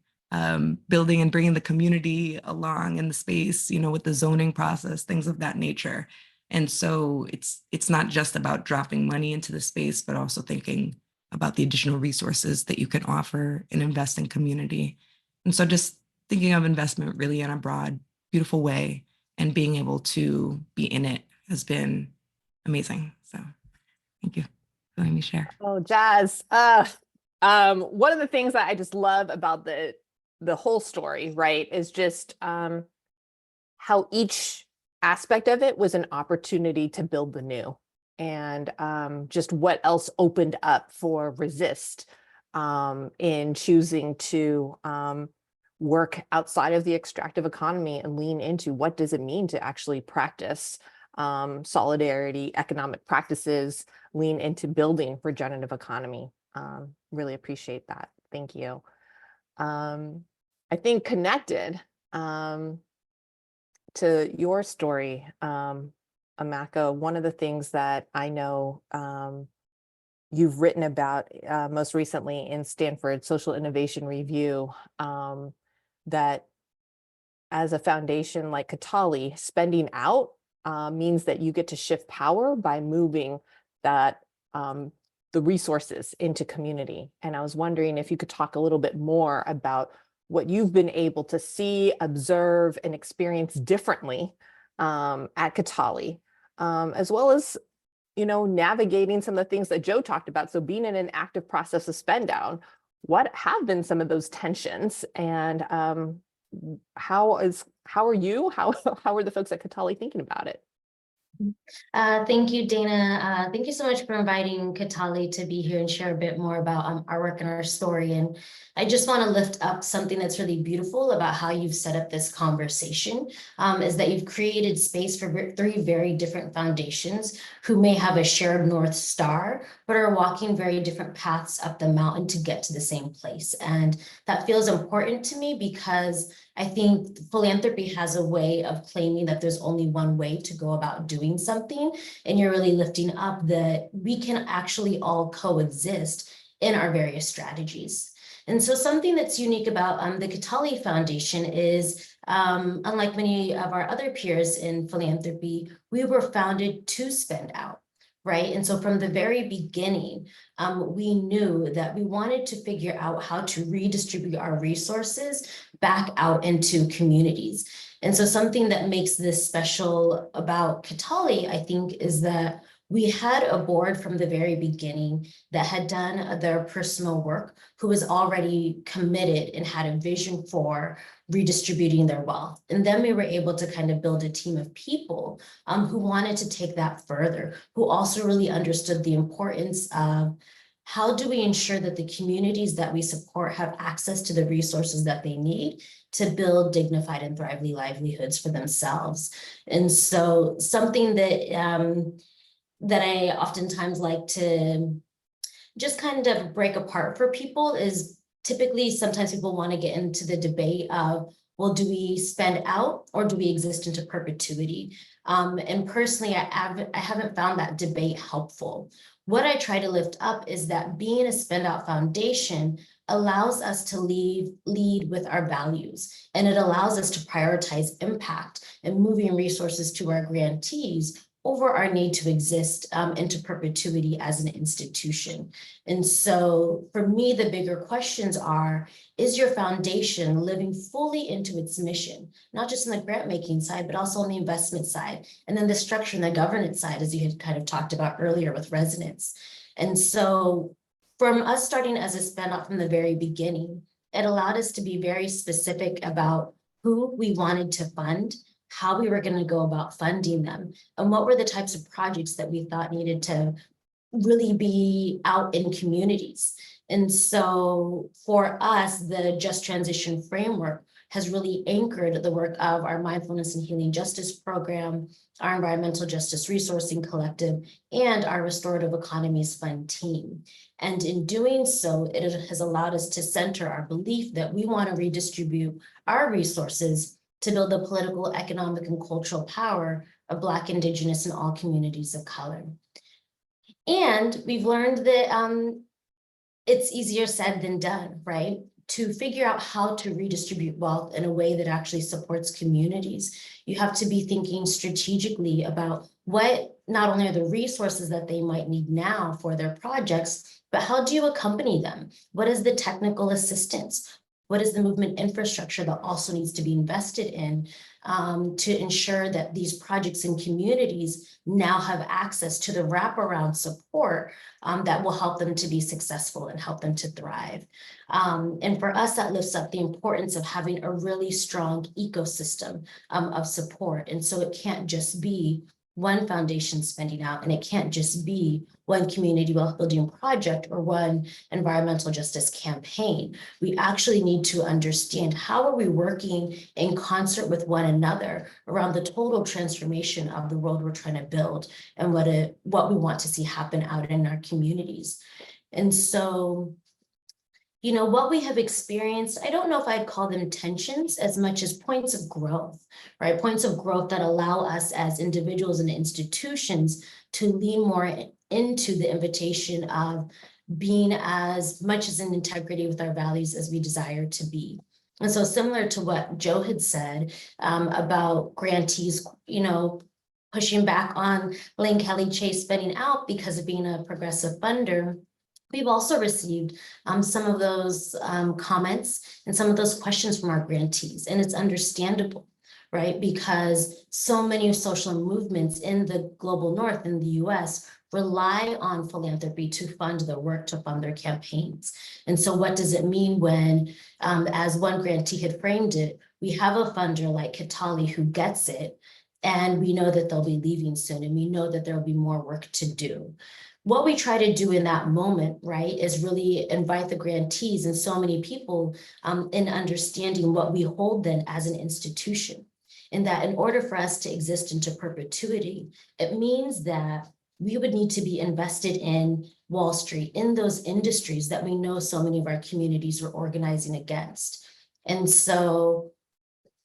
building and bringing the community along in the space, with the zoning process, things of that nature. And so it's not just about dropping money into the space, but also thinking about the additional resources that you can offer and invest in community. And so just thinking of investment really in a broad, beautiful way, and being able to be in it has been amazing. So thank you for letting me share. Oh, Jazz. One of the things that I just love about the whole story, right, is just how each aspect of it was an opportunity to build the new, and just what else opened up for Resist in choosing to work outside of the extractive economy and lean into what does it mean to actually practice solidarity, economic practices, lean into building regenerative economy. Really appreciate that. Thank you. I think connected to your story, Amaka, one of the things that I know you've written about most recently in Stanford Social Innovation Review, that as a foundation like Kawaoka, spending out means that you get to shift power by moving that the resources into community. And I was wondering if you could talk a little bit more about what you've been able to see, observe, and experience differently at Kawaoka, as well as, navigating some of the things that Joe talked about. So being in an active process of spend down, what have been some of those tensions, and how are the folks at Kawaoka thinking about it? Thank you, Dana. Thank you so much for inviting Katali to be here and share a bit more about our work and our story. And I just want to lift up something that's really beautiful about how you've set up this conversation, is that you've created space for three very different foundations who may have a shared North Star, but are walking very different paths up the mountain to get to the same place. And that feels important to me because I think philanthropy has a way of claiming that there's only one way to go about doing something. And you're really lifting up that we can actually all coexist in our various strategies. And so something that's unique about the Katali Foundation is, unlike many of our other peers in philanthropy, we were founded to spend out. Right. And so from the very beginning, we knew that we wanted to figure out how to redistribute our resources back out into communities. And so something that makes this special about Katali, I think, is that we had a board from the very beginning that had done their personal work, who was already committed and had a vision for redistributing their wealth. And then we were able to kind of build a team of people who wanted to take that further, who also really understood the importance of how do we ensure that the communities that we support have access to the resources that they need to build dignified and thriving livelihoods for themselves. And so something that that I oftentimes like to just kind of break apart for people is typically sometimes people want to get into the debate of, well, do we spend out or do we exist into perpetuity? And personally, I haven't found that debate helpful. What I try to lift up is that being a spend out foundation allows us to lead with our values, and it allows us to prioritize impact and moving resources to our grantees over our need to exist into perpetuity as an institution. And so for me, the bigger questions are, is your foundation living fully into its mission, not just in the grant making side, but also on the investment side, and then the structure and the governance side, as you had kind of talked about earlier with resonance. And so from us starting as a spend out from the very beginning, it allowed us to be very specific about who we wanted to fund, how we were going to go about funding them, and what were the types of projects that we thought needed to really be out in communities. And so for us, the Just Transition framework has really anchored the work of our Mindfulness and Healing Justice program, our Environmental Justice Resourcing Collective, and our Restorative Economies Fund team. And in doing so, it has allowed us to center our belief that we want to redistribute our resources to build the political, economic, and cultural power of Black, Indigenous, and all communities of color. And we've learned that it's easier said than done, right? To figure out how to redistribute wealth in a way that actually supports communities, you have to be thinking strategically about what not only are the resources that they might need now for their projects, but how do you accompany them? What is the technical assistance? What is the movement infrastructure that also needs to be invested in to ensure that these projects and communities now have access to the wraparound support that will help them to be successful and help them to thrive. And for us, that lifts up the importance of having a really strong ecosystem of support. And so it can't just be one foundation spending out, and it can't just be one community wealth building project or one environmental justice campaign. We actually need to understand how are we working in concert with one another around the total transformation of the world we're trying to build and what we want to see happen out in our communities. And so, you know, what we have experienced, I don't know if I'd call them tensions as much as points of growth, right? Points of growth that allow us as individuals and institutions to lean more into the invitation of being as much as in integrity with our values as we desire to be. And so similar to what Joe had said about grantees, you know, pushing back on Lankelly Chase spending out because of being a progressive funder, we've also received some of those comments and some of those questions from our grantees, and it's understandable, right? Because so many social movements in the global north, in the US, rely on philanthropy to fund their work, to fund their campaigns. And so what does it mean when, as one grantee had framed it, we have a funder like Katali who gets it, And we know that they'll be leaving soon, and we know that there will be more work to do. What we try to do in that moment, right, is really invite the grantees and so many people in understanding what we hold then as an institution. And that in order for us to exist into perpetuity, it means that we would need to be invested in Wall Street, in those industries that we know so many of our communities are organizing against. And so,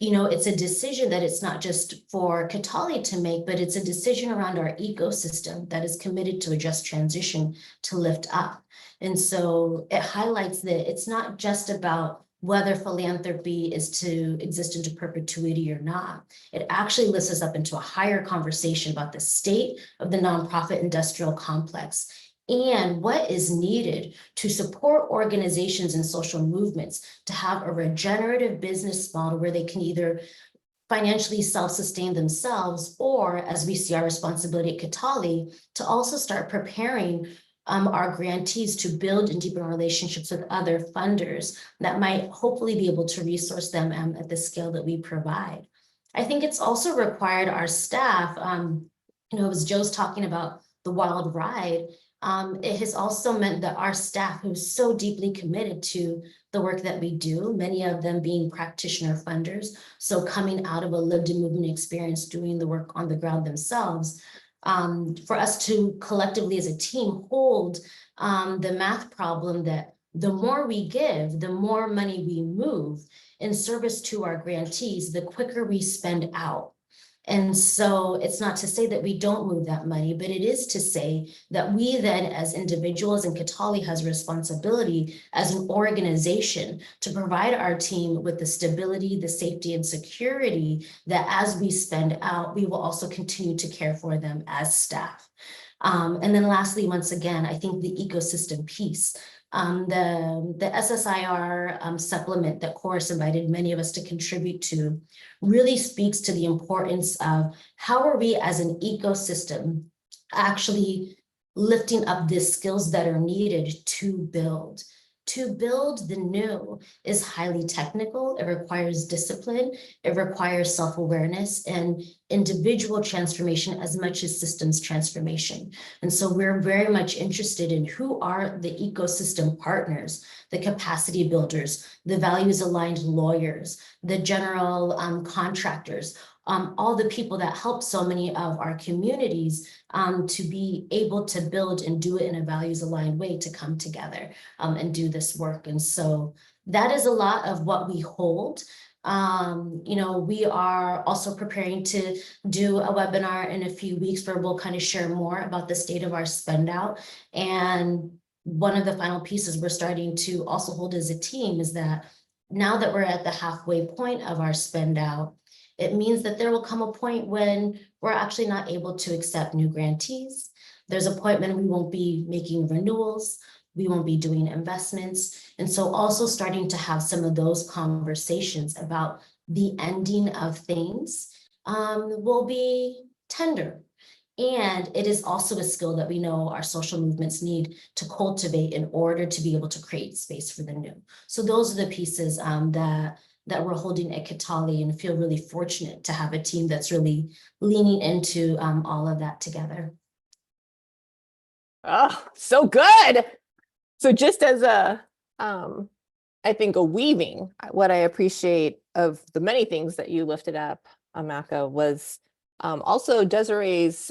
you know, it's a decision that it's not just for Kawaoka to make, but it's a decision around our ecosystem that is committed to a just transition to lift up. And so it highlights that it's not just about whether philanthropy is to exist into perpetuity or not. It actually lifts us up into a higher conversation about the state of the nonprofit industrial complex and what is needed to support organizations and social movements to have a regenerative business model where they can either financially self-sustain themselves, or as we see our responsibility at Kawaoka, to also start preparing our grantees to build and deepen relationships with other funders that might hopefully be able to resource them at the scale that we provide. I think it's also required our staff, you know, as Joe's talking about the wild ride, it has also meant that our staff, who's so deeply committed to the work that we do, many of them being practitioner funders, so coming out of a lived and movement experience, doing the work on the ground themselves, for us to collectively as a team hold the math problem that the more we give, the more money we move in service to our grantees, the quicker we spend out. And so it's not to say that we don't move that money, but it is to say that we then as individuals, and Kawaoka has a responsibility as an organization to provide our team with the stability, the safety and security that as we spend out, we will also continue to care for them as staff. And then lastly, once again, I think the ecosystem piece. The SSIR supplement that Chorus invited many of us to contribute to really speaks to the importance of how are we as an ecosystem actually lifting up the skills that are needed to build. To build the new is highly technical. It requires discipline. It requires self-awareness and individual transformation as much as systems transformation. And so we're very much interested in who are the ecosystem partners, the capacity builders, the values aligned lawyers, the general contractors, all the people that help so many of our communities to be able to build and do it in a values aligned way to come together and do this work. And so that is a lot of what we hold. You know, we are also preparing to do a webinar in a few weeks where we'll kind of share more about the state of our spend out. And one of the final pieces we're starting to also hold as a team is that now that we're at the halfway point of our spend out, it means that there will come a point when we're actually not able to accept new grantees. There's a point when we won't be making renewals, we won't be doing investments. And so also starting to have some of those conversations about the ending of things will be tender. And it is also a skill that we know our social movements need to cultivate in order to be able to create space for the new. So those are the pieces that we're holding at Kawaoka, and feel really fortunate to have a team that's really leaning into all of that together. Oh, so good. So just as a, I think a weaving, what I appreciate of the many things that you lifted up, Amaka, was also Deseree's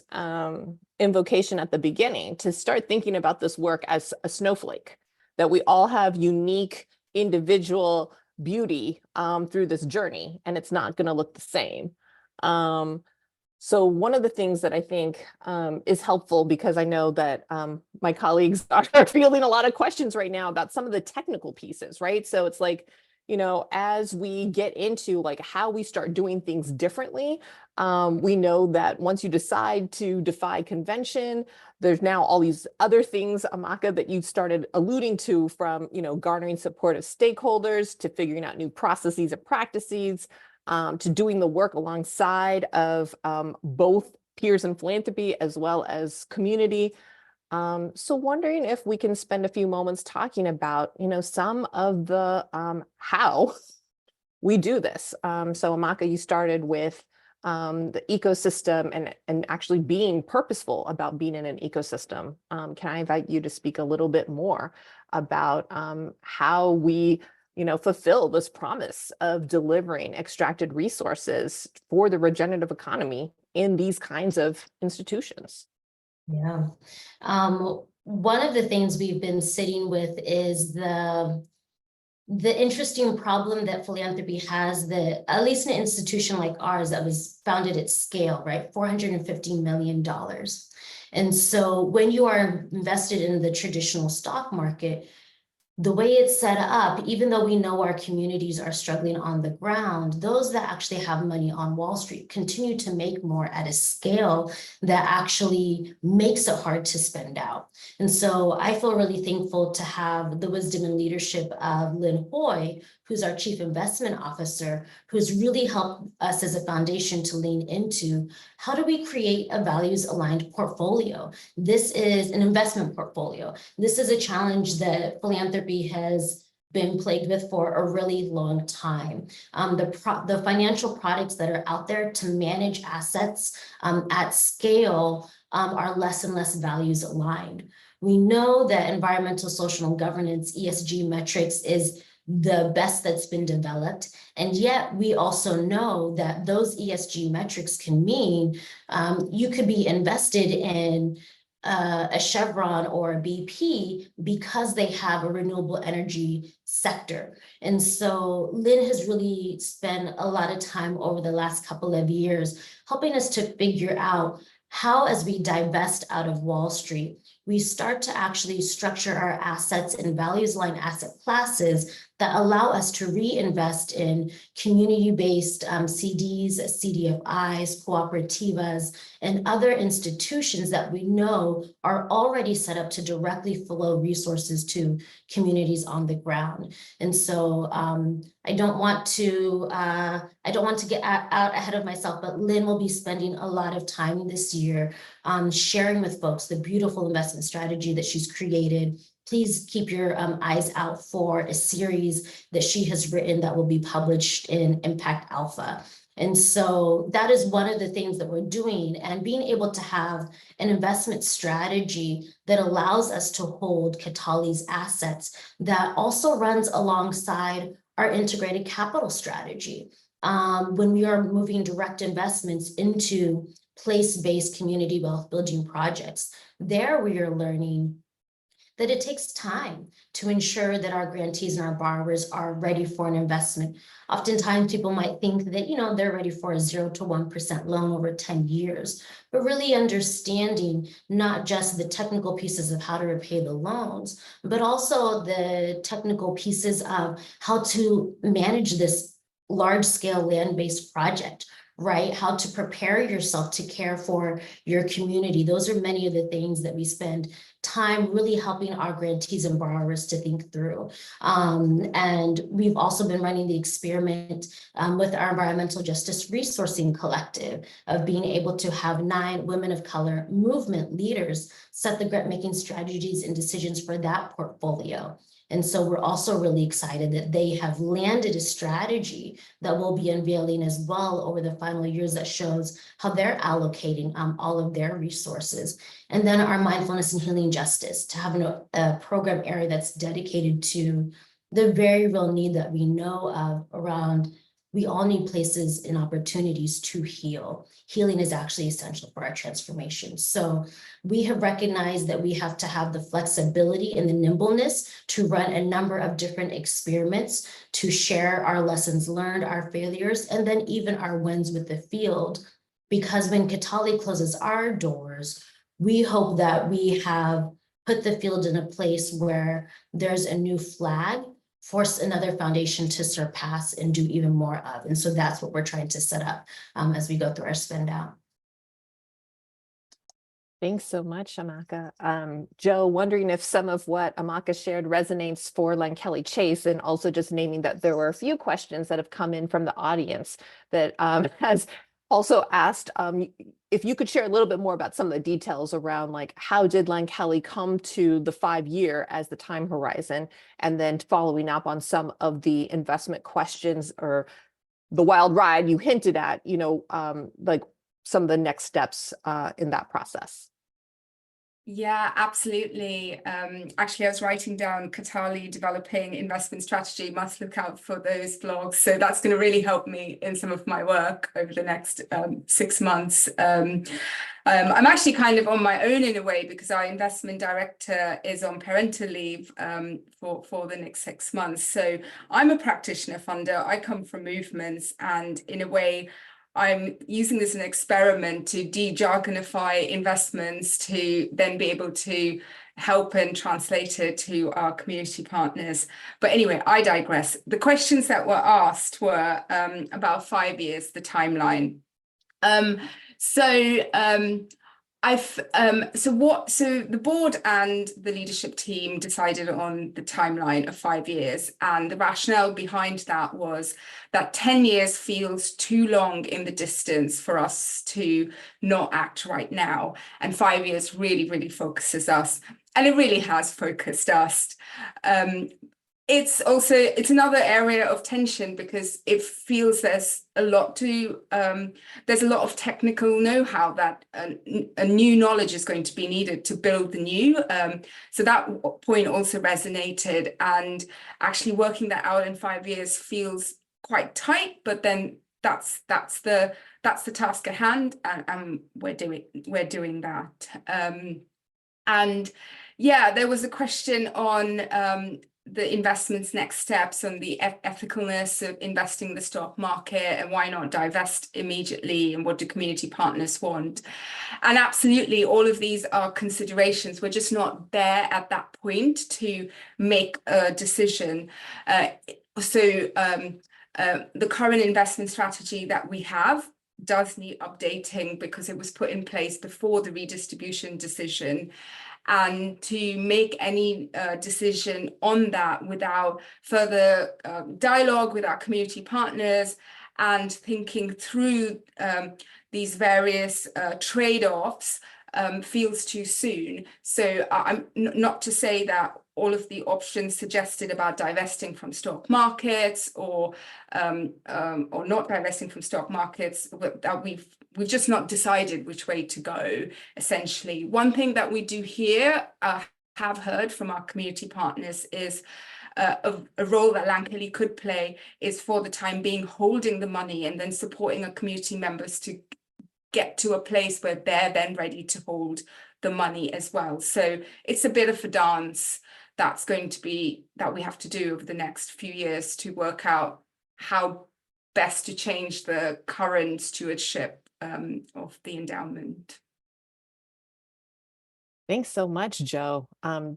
invocation at the beginning to start thinking about this work as a snowflake, that we all have unique individual beauty through this journey, and it's not going to look the same. So one of the things that I think is helpful, because I know that my colleagues are fielding a lot of questions right now about some of the technical pieces, right? So it's like, you know, as we get into like how we start doing things differently, we know that once you decide to defy convention, there's now all these other things, Amaka, that you started alluding to, from, you know, garnering support of stakeholders to figuring out new processes and practices, to doing the work alongside of both peers in philanthropy as well as community. So wondering if we can spend a few moments talking about, you know, some of the how we do this. So Amaka, you started with the ecosystem and actually being purposeful about being in an ecosystem. Can I invite you to speak a little bit more about how we fulfill this promise of delivering extracted resources for the regenerative economy in these kinds of institutions? Yeah. One of the things we've been sitting with is the interesting problem that philanthropy has, that at least an institution like ours that was founded at scale, right? $450 million. And so when you are invested in the traditional stock market, the way it's set up, even though we know our communities are struggling on the ground, those that actually have money on Wall Street continue to make more at a scale that actually makes it hard to spend out. And so I feel really thankful to have the wisdom and leadership of Lynn Hoy, who's our Chief Investment Officer, who's really helped us as a foundation to lean into how do we create a values-aligned portfolio. This is an investment portfolio. This is a challenge that philanthropy has been plagued with for a really long time. The financial products that are out there to manage assets at scale are less and less values aligned. We know that environmental, social, and governance, ESG metrics, is the best that's been developed. And yet we also know that those ESG metrics can mean you could be invested in a Chevron or a BP because they have a renewable energy sector. And so Lynn has really spent a lot of time over the last couple of years helping us to figure out how, as we divest out of Wall Street, we start to actually structure our assets in values-aligned asset classes that allow us to reinvest in community-based CDs, CDFIs, cooperativas, and other institutions that we know are already set up to directly flow resources to communities on the ground. And so I don't want to get out ahead of myself, but Lynn will be spending a lot of time this year sharing with folks the beautiful investment strategy that she's created. Please keep your eyes out for a series that she has written that will be published in Impact Alpha. And so that is one of the things that we're doing, and being able to have an investment strategy that allows us to hold Katally's assets that also runs alongside our integrated capital strategy. When we are moving direct investments into place-based community wealth building projects, there we are learning that it takes time to ensure that our grantees and our borrowers are ready for an investment. Oftentimes people might think that, they're ready for a 0 to 1% loan over 10 years, but really understanding not just the technical pieces of how to repay the loans, but also the technical pieces of how to manage this large-scale land-based project, right? How to prepare yourself to care for your community. Those are many of the things that we spend time really helping our grantees and borrowers to think through. And we've also been running the experiment with our environmental justice resourcing collective of being able to have 9 women of color movement leaders set the grant making strategies and decisions for that portfolio. And so we're also really excited that they have landed a strategy that we'll be unveiling as well over the final years that shows how they're allocating all of their resources. And then our mindfulness and healing justice, to have a program area that's dedicated to the very real need that we know of around, we all need places and opportunities to heal. Healing is actually essential for our transformation. So we have recognized that we have to have the flexibility and the nimbleness to run a number of different experiments, to share our lessons learned, our failures, and then even our wins with the field. Because when Katally closes our doors, we hope that we have put the field in a place where there's a new flag, force another foundation to surpass and do even more of. And so that's what we're trying to set up as we go through our spend out. Thanks so much, Amaka. Joe, wondering if some of what Amaka shared resonates for Lankelly Chase, and also just naming that there were a few questions that have come in from the audience that has also asked if you could share a little bit more about some of the details around, like, how did Lankelly come to the 5-year as the time horizon, and then following up on some of the investment questions or the wild ride you hinted at, like some of the next steps in that process. Yeah, absolutely. Actually, I was writing down Katali developing investment strategy, must look out for those vlogs. So that's going to really help me in some of my work over the next 6 months. I'm actually kind of on my own in a way, because our investment director is on parental leave for the next 6 months. So I'm a practitioner funder. I come from movements, and in a way, I'm using this as an experiment to de-jargonify investments, to then be able to help and translate it to our community partners. But anyway, I digress. The questions that were asked were about 5 years, the timeline. So the board and the leadership team decided on the timeline of 5 years, and the rationale behind that was that 10 years feels too long in the distance for us to not act right now, and 5 years really, really focuses us, and it really has focused us. It's another area of tension, because it feels there's a lot of technical know-how that a new knowledge is going to be needed to build the new. So that point also resonated, and actually working that out in 5 years feels quite tight, but then that's the task at hand, and we're doing that. And yeah, there was a question on the investment's next steps, and the ethicalness of investing in the stock market, and why not divest immediately, and what do community partners want? And absolutely, all of these are considerations. We're just not there at that point to make a decision. The current investment strategy that we have does need updating, because it was put in place before the redistribution decision. And to make any decision on that without further dialogue with our community partners, and thinking through these various trade-offs feels too soon. So I'm not to say that all of the options suggested about divesting from stock markets, or not divesting from stock markets, that we've just not decided which way to go, essentially. One thing that we do hear, have heard from our community partners, is a role that Lankelly could play is, for the time being, holding the money and then supporting our community members to get to a place where they're then ready to hold the money as well. So it's a bit of a dance that we have to do over the next few years to work out how best to change the current stewardship of the endowment. Thanks so much, Jo.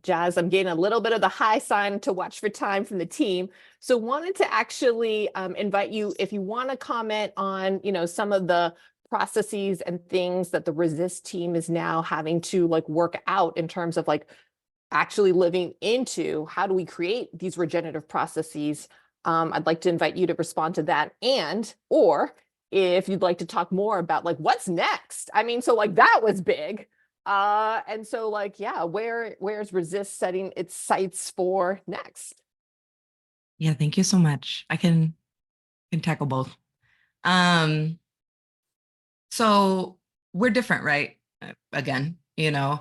Jazz, I'm getting a little bit of the high sign to watch for time from the team. So wanted to actually invite you, if you want to comment on, some of the processes and things that the Resist team is now having to work out in terms of actually living into, how do we create these regenerative processes? I'd like to invite you to respond to that, or if you'd like to talk more about what's next. I mean, so that was big. And so yeah, where's Resist setting its sights for next? Yeah, thank you so much. I can tackle both. So we're different, right? Again, we're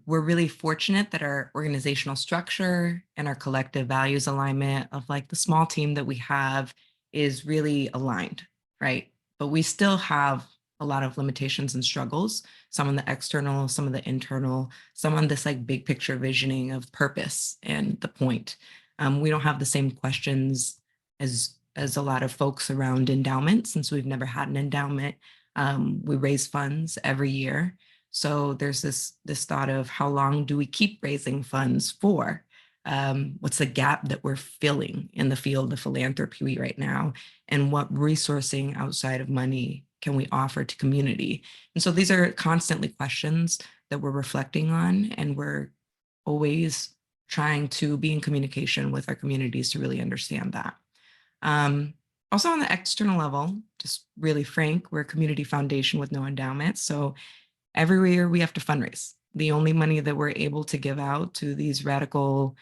really fortunate that our organizational structure and our collective values alignment of the small team that we have is really aligned, right? But we still have a lot of limitations and struggles, some on the external, some of the internal, some on this big picture visioning of purpose and the point. We don't have the same questions as a lot of folks around endowment, since we've never had an endowment. We raise funds every year. So there's this thought of, how long do we keep raising funds for? What's the gap that we're filling in the field of philanthropy right now? And what resourcing outside of money can we offer to community? And so these are constantly questions that we're reflecting on, and we're always trying to be in communication with our communities to really understand that. Also on the external level, just really frank, we're a community foundation with no endowment. So every year we have to fundraise. The only money that we're able to give out to these radical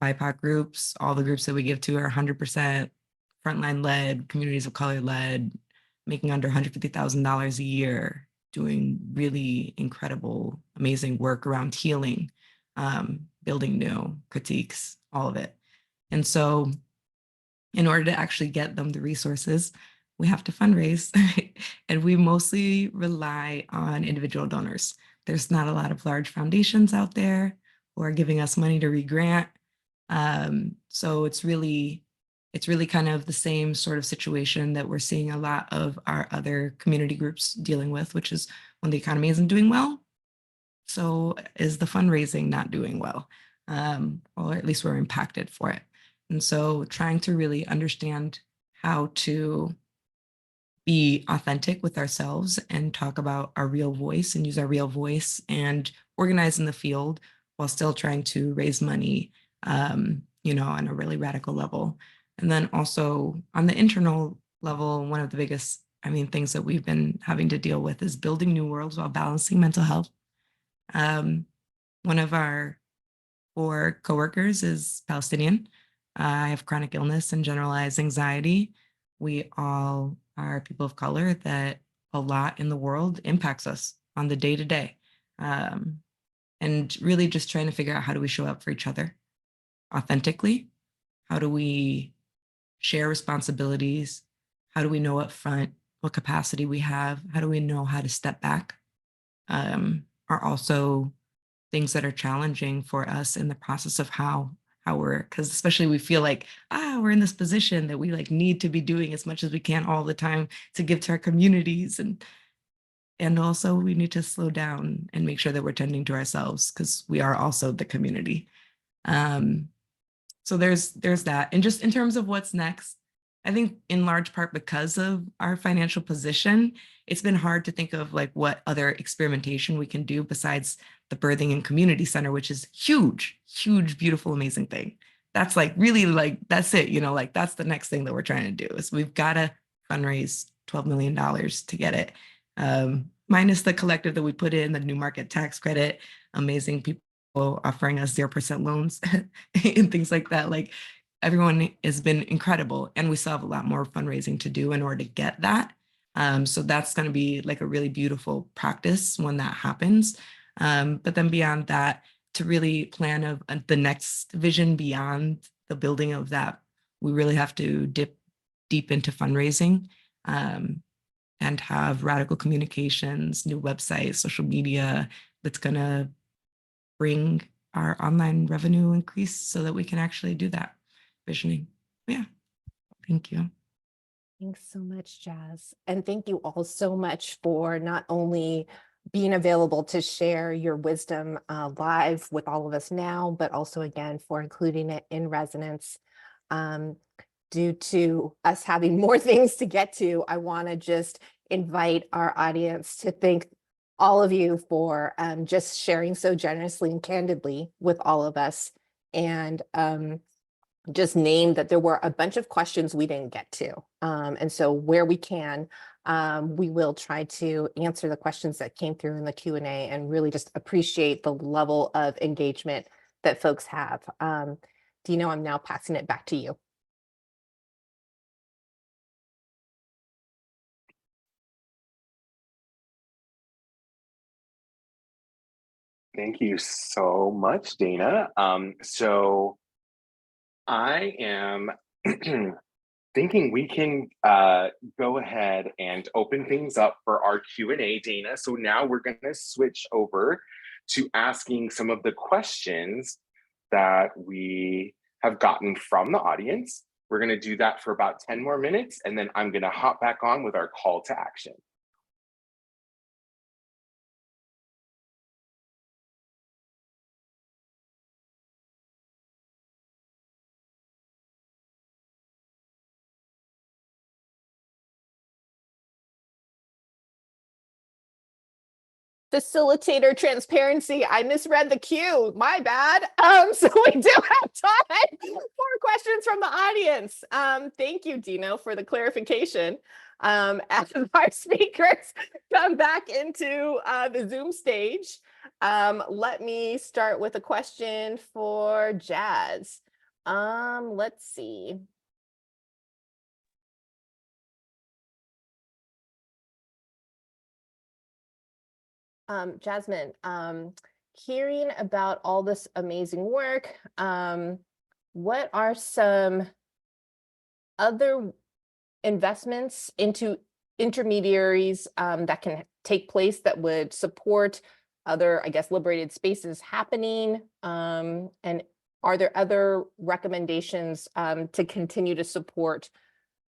BIPOC groups, all the groups that we give to, are 100% frontline led, communities of color led, making under $150,000 a year, doing really incredible, amazing work around healing, building new critiques, all of it. And so in order to actually get them the resources, we have to fundraise. And we mostly rely on individual donors. There's not a lot of large foundations out there who are giving us money to re-grant. So it's really kind of the same sort of situation that we're seeing a lot of our other community groups dealing with, which is when the economy isn't doing well, so is the fundraising not doing well, or at least we're impacted for it. And so trying to really understand how to be authentic with ourselves and talk about our real voice and use our real voice and organize in the field while still trying to raise money, you know, on a really radical level. And then also on the internal level, one of the biggest, things that we've been having to deal with is building new worlds while balancing mental health. One of our 4 coworkers is Palestinian. I have chronic illness and generalized anxiety. We all are people of color that a lot in the world impacts us on the day-to-day. And really just trying to figure out, how do we show up for each other authentically? How do we share responsibilities? How do we know up front what capacity we have? How do we know how to step back? Are also things that are challenging for us in the process of how we're, because especially we feel like, we're in this position that we need to be doing as much as we can all the time to give to our communities. And also we need to slow down and make sure that we're tending to ourselves, because we are also the community. So there's that. And just in terms of what's next, I think in large part because of our financial position, it's been hard to think of what other experimentation we can do besides the Birthing and Community Center, which is huge, beautiful, amazing thing. That's really that's it, that's the next thing that we're trying to do, is we've got to fundraise $12 million to get it. Minus the collective that we put in, the new market tax credit, amazing people offering us 0% loans and things like that. Everyone has been incredible, and we still have a lot more fundraising to do in order to get that. So that's going to be a really beautiful practice when that happens. But then beyond that, to really plan the next vision beyond the building of that, we really have to dip deep into fundraising, and have radical communications, new websites, social media that's going to bring our online revenue increase so that we can actually do that visioning. Yeah. Thank you. Thanks so much, Jazz. And thank you all so much for not only being available to share your wisdom live with all of us now, but also again for including it in Resonance. Due to us having more things to get to, I want to just invite our audience to thank all of you for just sharing so generously and candidly with all of us, and just name that there were a bunch of questions we didn't get to. And so where we can, we will try to answer the questions that came through in the Q&A, and really just appreciate the level of engagement that folks have. Dino, I'm now passing it back to you. Thank you so much, Dana. So I am thinking we can go ahead and open things up for our Q&A, Dana. So now we're going to switch over to asking some of the questions that we have gotten from the audience. We're going to do that for about 10 more minutes, and then I'm going to hop back on with our call to action. Facilitator transparency. I misread the queue. My bad. So we do have time for questions from the audience. Thank you, Dino, for the clarification. As our speakers come back into the Zoom stage, let me start with a question for Jazz. Let's see. Jasmine, hearing about all this amazing work, what are some other investments into intermediaries that can take place that would support other, I guess, liberated spaces happening? And are there other recommendations to continue to support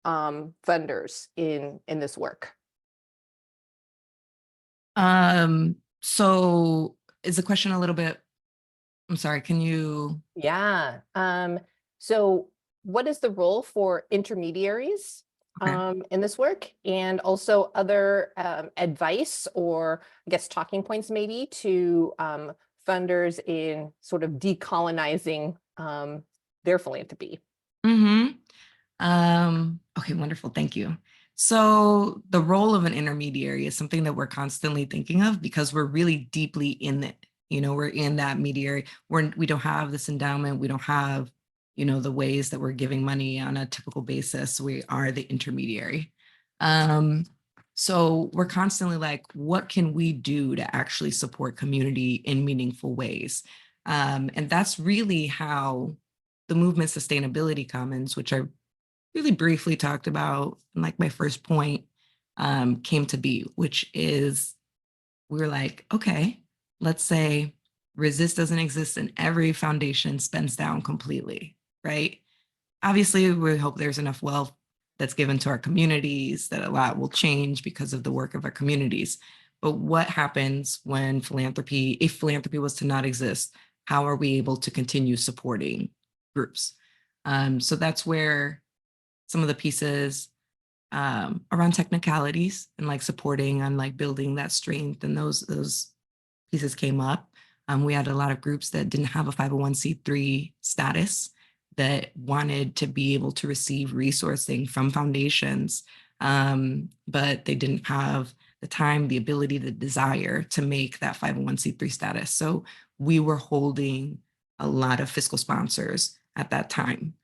funders in this work? So is the question a little bit, I'm sorry, can you? Yeah. So what is the role for intermediaries Okay. in this work, and also other advice or, I guess, talking points maybe to funders in sort of decolonizing their philanthropy? Mm-hmm. Okay, wonderful. Thank you. So the role of an intermediary is something that we're constantly thinking of because we're really deeply in it. We're in that mediary. We don't have this endowment. We don't have, the ways that we're giving money on a typical basis. We are the intermediary. So we're constantly like, what can we do to actually support community in meaningful ways? And that's really how the movement Sustainability Commons, which I really briefly talked about in like my first point, came to be, which is we were like, okay, let's say Resist doesn't exist and every foundation spends down completely, right? Obviously, we hope there's enough wealth that's given to our communities that a lot will change because of the work of our communities. But what happens when if philanthropy was to not exist? How are we able to continue supporting groups? So that's where some of the pieces around technicalities and like supporting on like building that strength and those pieces came up. We had a lot of groups that didn't have a 501c3 status that wanted to be able to receive resourcing from foundations, but they didn't have the time, the ability, the desire to make that 501c3 status. So we were holding a lot of fiscal sponsors at that time.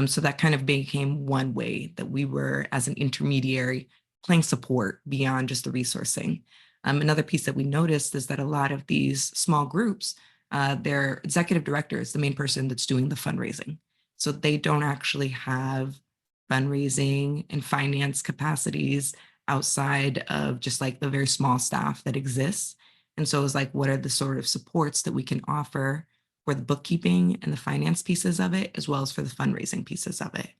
So that kind of became one way that we were, as an intermediary, playing support beyond just the resourcing. Another piece that we noticed is that a lot of these small groups, their executive director is the main person that's doing the fundraising. So they don't actually have fundraising and finance capacities outside of just like the very small staff that exists. And so it was like, what are the sort of supports that we can offer for the bookkeeping and the finance pieces of it, as well as for the fundraising pieces of it?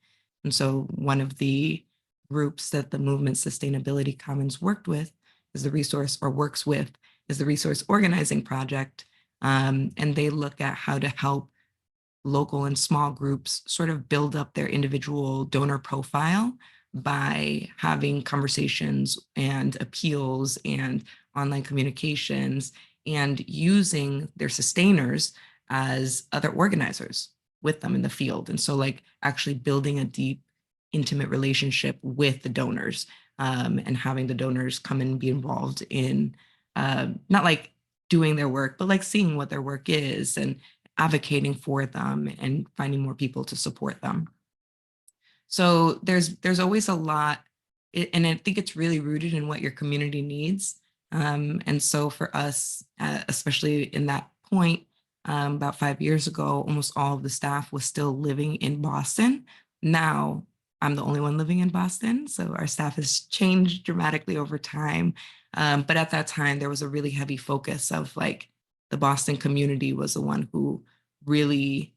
And so one of the groups that the Movement Sustainability Commons works with is the Resource Organizing Project. And they look at how to help local and small groups sort of build up their individual donor profile by having conversations and appeals and online communications and using their sustainers as other organizers with them in the field. And so like actually building a deep, intimate relationship with the donors, and having the donors come and be involved in not like doing their work, but like seeing what their work is and advocating for them and finding more people to support them. So there's always a lot, and I think it's really rooted in what your community needs. And so for us, especially in that point, about 5 years ago, almost all of the staff was still living in Boston. Now I'm the only one living in Boston, so our staff has changed dramatically over time. But at that time, there was a really heavy focus of like the Boston community was the one who really,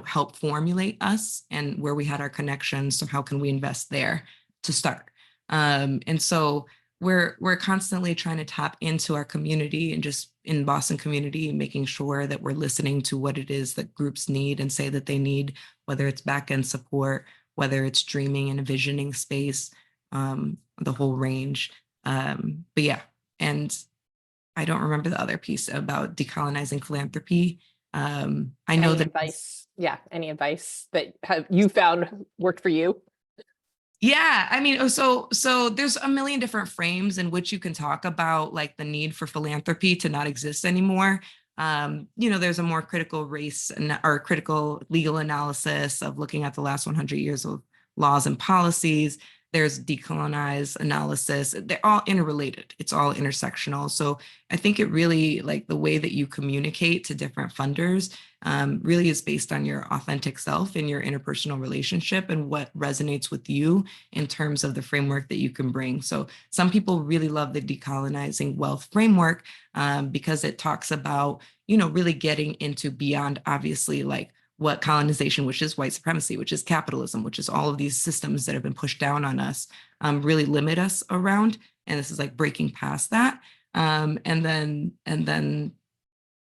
helped formulate us and where we had our connections. So how can we invest there to start? And so we're constantly trying to tap into our community and just in Boston community, making sure that we're listening to what it is that groups need and say that they need, whether it's back-end support, whether it's dreaming and envisioning space, the whole range. But yeah, and I don't remember the other piece about decolonizing philanthropy. I know that any advice that you found worked for you? Yeah, I mean, so there's a million different frames in which you can talk about like the need for philanthropy to not exist anymore. There's a more critical critical legal analysis of looking at the last 100 years of laws and policies. there's decolonize analysis. They're all interrelated. It's all intersectional. So I think it really, like the way that you communicate to different funders really is based on your authentic self and your interpersonal relationship and what resonates with you in terms of the framework that you can bring. So some people really love the decolonizing wealth framework because it talks about, really getting into beyond, obviously, like what colonization, which is white supremacy, which is capitalism, which is all of these systems that have been pushed down on us, really limit us around. And this is like breaking past that. And then,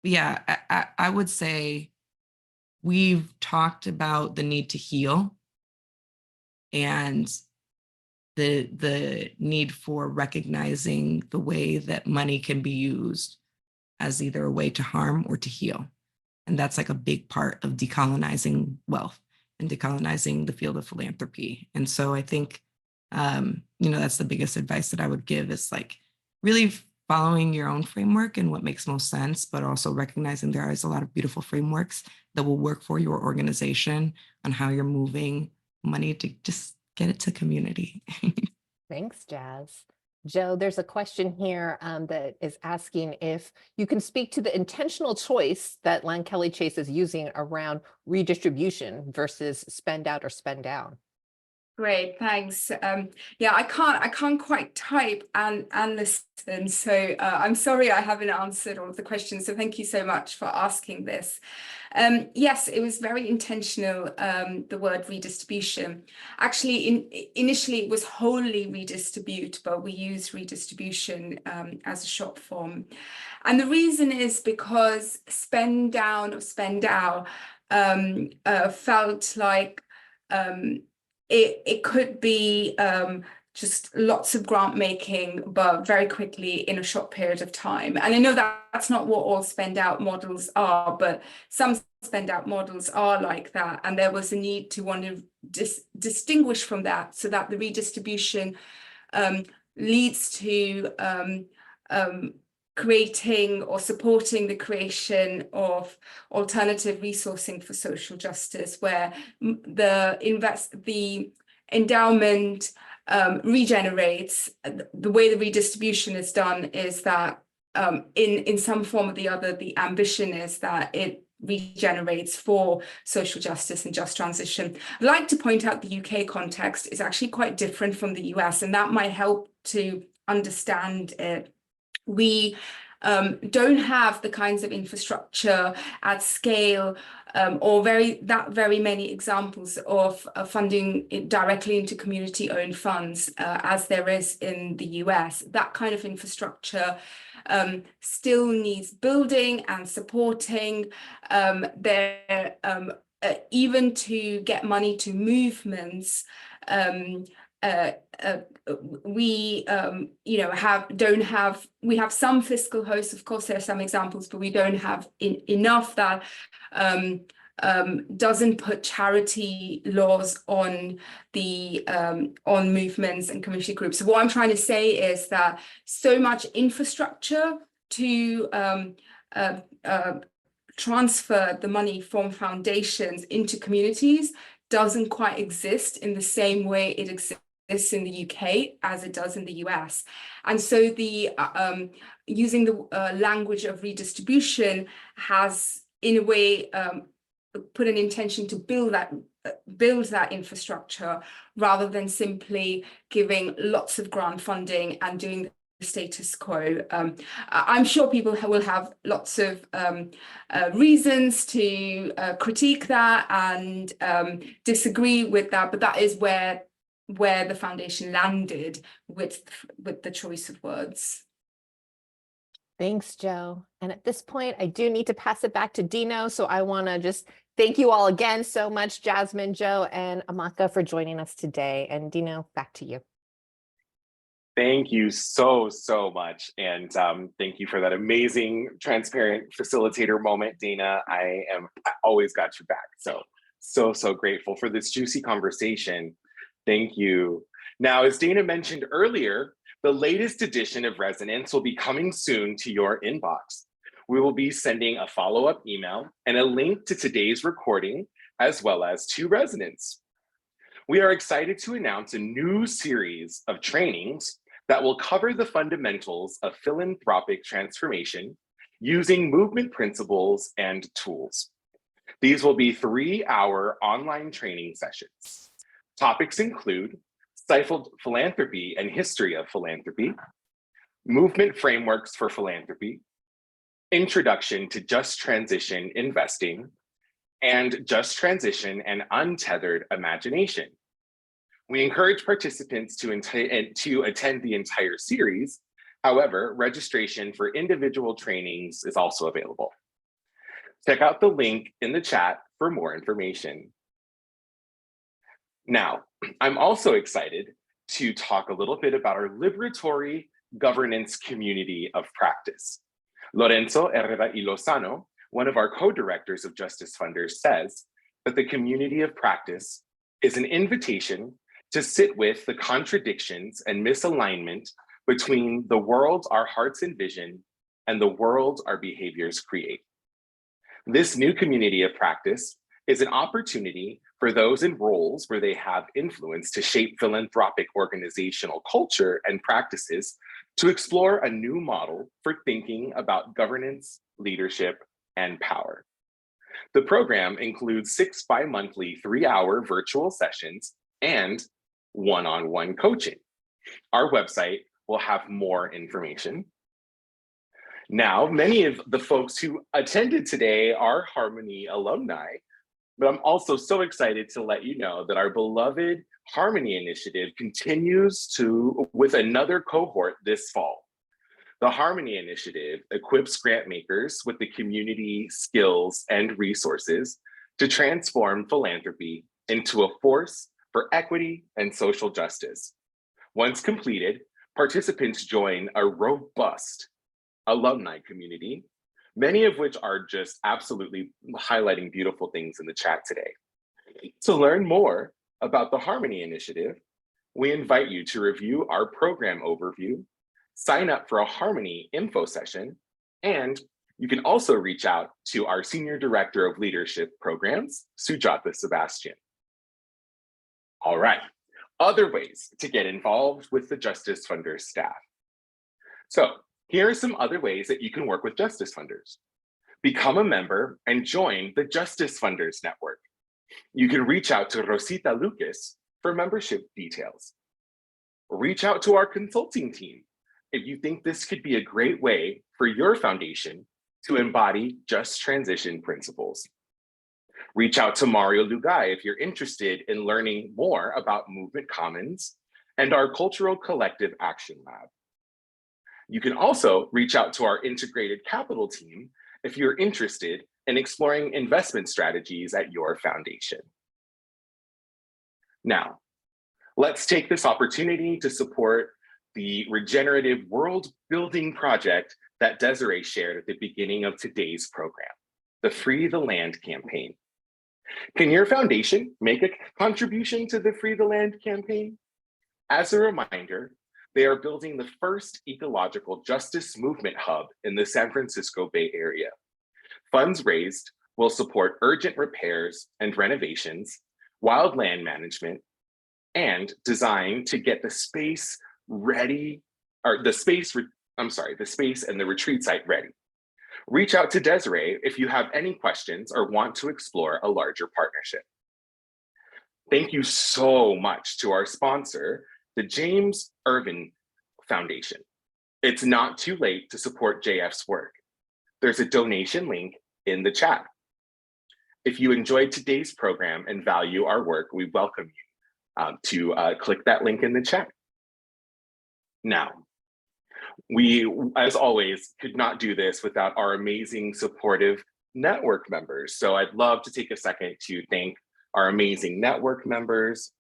yeah, I would say we've talked about the need to heal and the need for recognizing the way that money can be used as either a way to harm or to heal. And that's like a big part of decolonizing wealth and decolonizing the field of philanthropy. And so I think, that's the biggest advice that I would give is like really following your own framework and what makes most sense, but also recognizing there is a lot of beautiful frameworks that will work for your organization on how you're moving money to just get it to community. Thanks, Jazz. Joe, there's a question here that is asking if you can speak to the intentional choice that Lankelly Chase is using around redistribution versus spend out or spend down. Great, thanks. Yeah, I can't quite type and listen, so I'm sorry I haven't answered all of the questions. So thank you so much for asking this. Yes, it was very intentional. The word redistribution. Actually, initially it was wholly redistribute, but we use redistribution as a short form, and the reason is because spend down or spend out felt like. It could be just lots of grant making, but very quickly in a short period of time. And I know that that's not what all spend out models are, but some spend out models are like that. And there was a need to want to distinguish from that so that the redistribution leads to creating or supporting the creation of alternative resourcing for social justice, where the endowment regenerates. The way the redistribution is done is that in some form or the other, the ambition is that it regenerates for social justice and just transition. I'd like to point out the UK context is actually quite different from the US, and that might help to understand it. We don't have the kinds of infrastructure at scale or very many examples of funding directly into community-owned funds as there is in the US. That kind of infrastructure still needs building and supporting. Even to get money to movements, we have some fiscal hosts. Of course, there are some examples, but we don't have enough that doesn't put charity laws on the on movements and community groups. So what I'm trying to say is that so much infrastructure to transfer the money from foundations into communities doesn't quite exist in the same way it exists in the UK as it does in the US. And so the using the language of redistribution has in a way put an intention to build that infrastructure rather than simply giving lots of grant funding and doing the status quo. I'm sure people will have lots of reasons to critique that and disagree with that, but that is where the foundation landed with the choice of words. Thanks, Joe. And at this point, I do need to pass it back to Dino. So I want to just thank you all again so much, Jasmine, Joe, and Amaka for joining us today. And Dino, back to you. Thank you so much. And thank you for that amazing, transparent facilitator moment, Dana. I always got your back. So grateful for this juicy conversation. Thank you. Now, as Dana mentioned earlier, the latest edition of Resonance will be coming soon to your inbox. We will be sending a follow-up email and a link to today's recording, as well as to Resonance. We are excited to announce a new series of trainings that will cover the fundamentals of philanthropic transformation using movement principles and tools. These will be 3-hour online training sessions. Topics include stifled philanthropy and history of philanthropy, movement frameworks for philanthropy, introduction to just transition investing, and just transition and untethered imagination. We encourage participants to attend the entire series. However, registration for individual trainings is also available. Check out the link in the chat for more information. Now, I'm also excited to talk a little bit about our liberatory governance community of practice. Lorenzo Herrera y Lozano, one of our co-directors of Justice Funders, says that the community of practice is an invitation to sit with the contradictions and misalignment between the world our hearts envision and the world our behaviors create. This new community of practice is an opportunity for those in roles where they have influence to shape philanthropic organizational culture and practices to explore a new model for thinking about governance, leadership, and power. The program includes 6 bi-monthly 3-hour virtual sessions and one-on-one coaching. Our website will have more information. Now, many of the folks who attended today are Harmony alumni, but I'm also so excited to let you know that our beloved Harmony Initiative continues with another cohort this fall. The Harmony Initiative equips grant makers with the community, skills, and resources to transform philanthropy into a force for equity and social justice. Once completed, participants join a robust alumni community, many of which are just absolutely highlighting beautiful things in the chat today. To learn more about the Harmony Initiative, we invite you to review our program overview, sign up for a Harmony info session, and you can also reach out to our Senior Director of Leadership Programs, Sujata Sebastian. All right, other ways to get involved with the Justice Funders staff. So here are some other ways that you can work with Justice Funders. Become a member and join the Justice Funders Network. You can reach out to Rosita Lucas for membership details. Reach out to our consulting team if you think this could be a great way for your foundation to embody just transition principles. Reach out to Mario Lugai if you're interested in learning more about Movement Commons and our Cultural Collective Action Lab. You can also reach out to our integrated capital team if you're interested in exploring investment strategies at your foundation. Now, let's take this opportunity to support the regenerative world building project that Deseree shared at the beginning of today's program, the Free the Land campaign. Can your foundation make a contribution to the Free the Land campaign? As a reminder, they are building the first ecological justice movement hub in the San Francisco Bay Area. Funds raised will support urgent repairs and renovations, wild land management, and design to get the space ready, or the space and the retreat site ready. Reach out to Deseree if you have any questions or want to explore a larger partnership. Thank you so much to our sponsor, the James Irvin Foundation. It's not too late to support JF's work. There's a donation link in the chat. If you enjoyed today's program and value our work, we welcome you to click that link in the chat. Now, we, as always, could not do this without our amazing supportive network members. So I'd love to take a second to thank our amazing network members.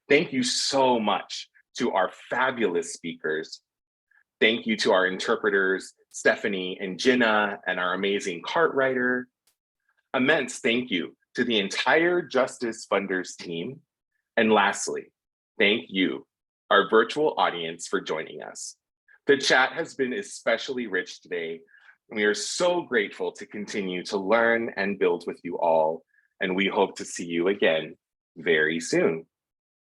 Thank you so much to our fabulous speakers. Thank you to our interpreters, Stephanie and Jenna, and our amazing cart writer. Immense thank you to the entire Justice Funders team. And lastly, thank you, our virtual audience, for joining us. The chat has been especially rich today, and we are so grateful to continue to learn and build with you all, and we hope to see you again very soon.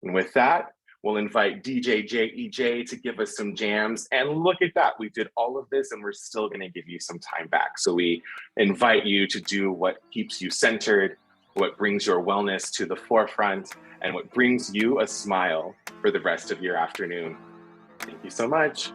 And with that, we'll invite DJ JEJ to give us some jams. And look at that, we did all of this and we're still gonna give you some time back. So we invite you to do what keeps you centered, what brings your wellness to the forefront, and what brings you a smile for the rest of your afternoon. Thank you so much.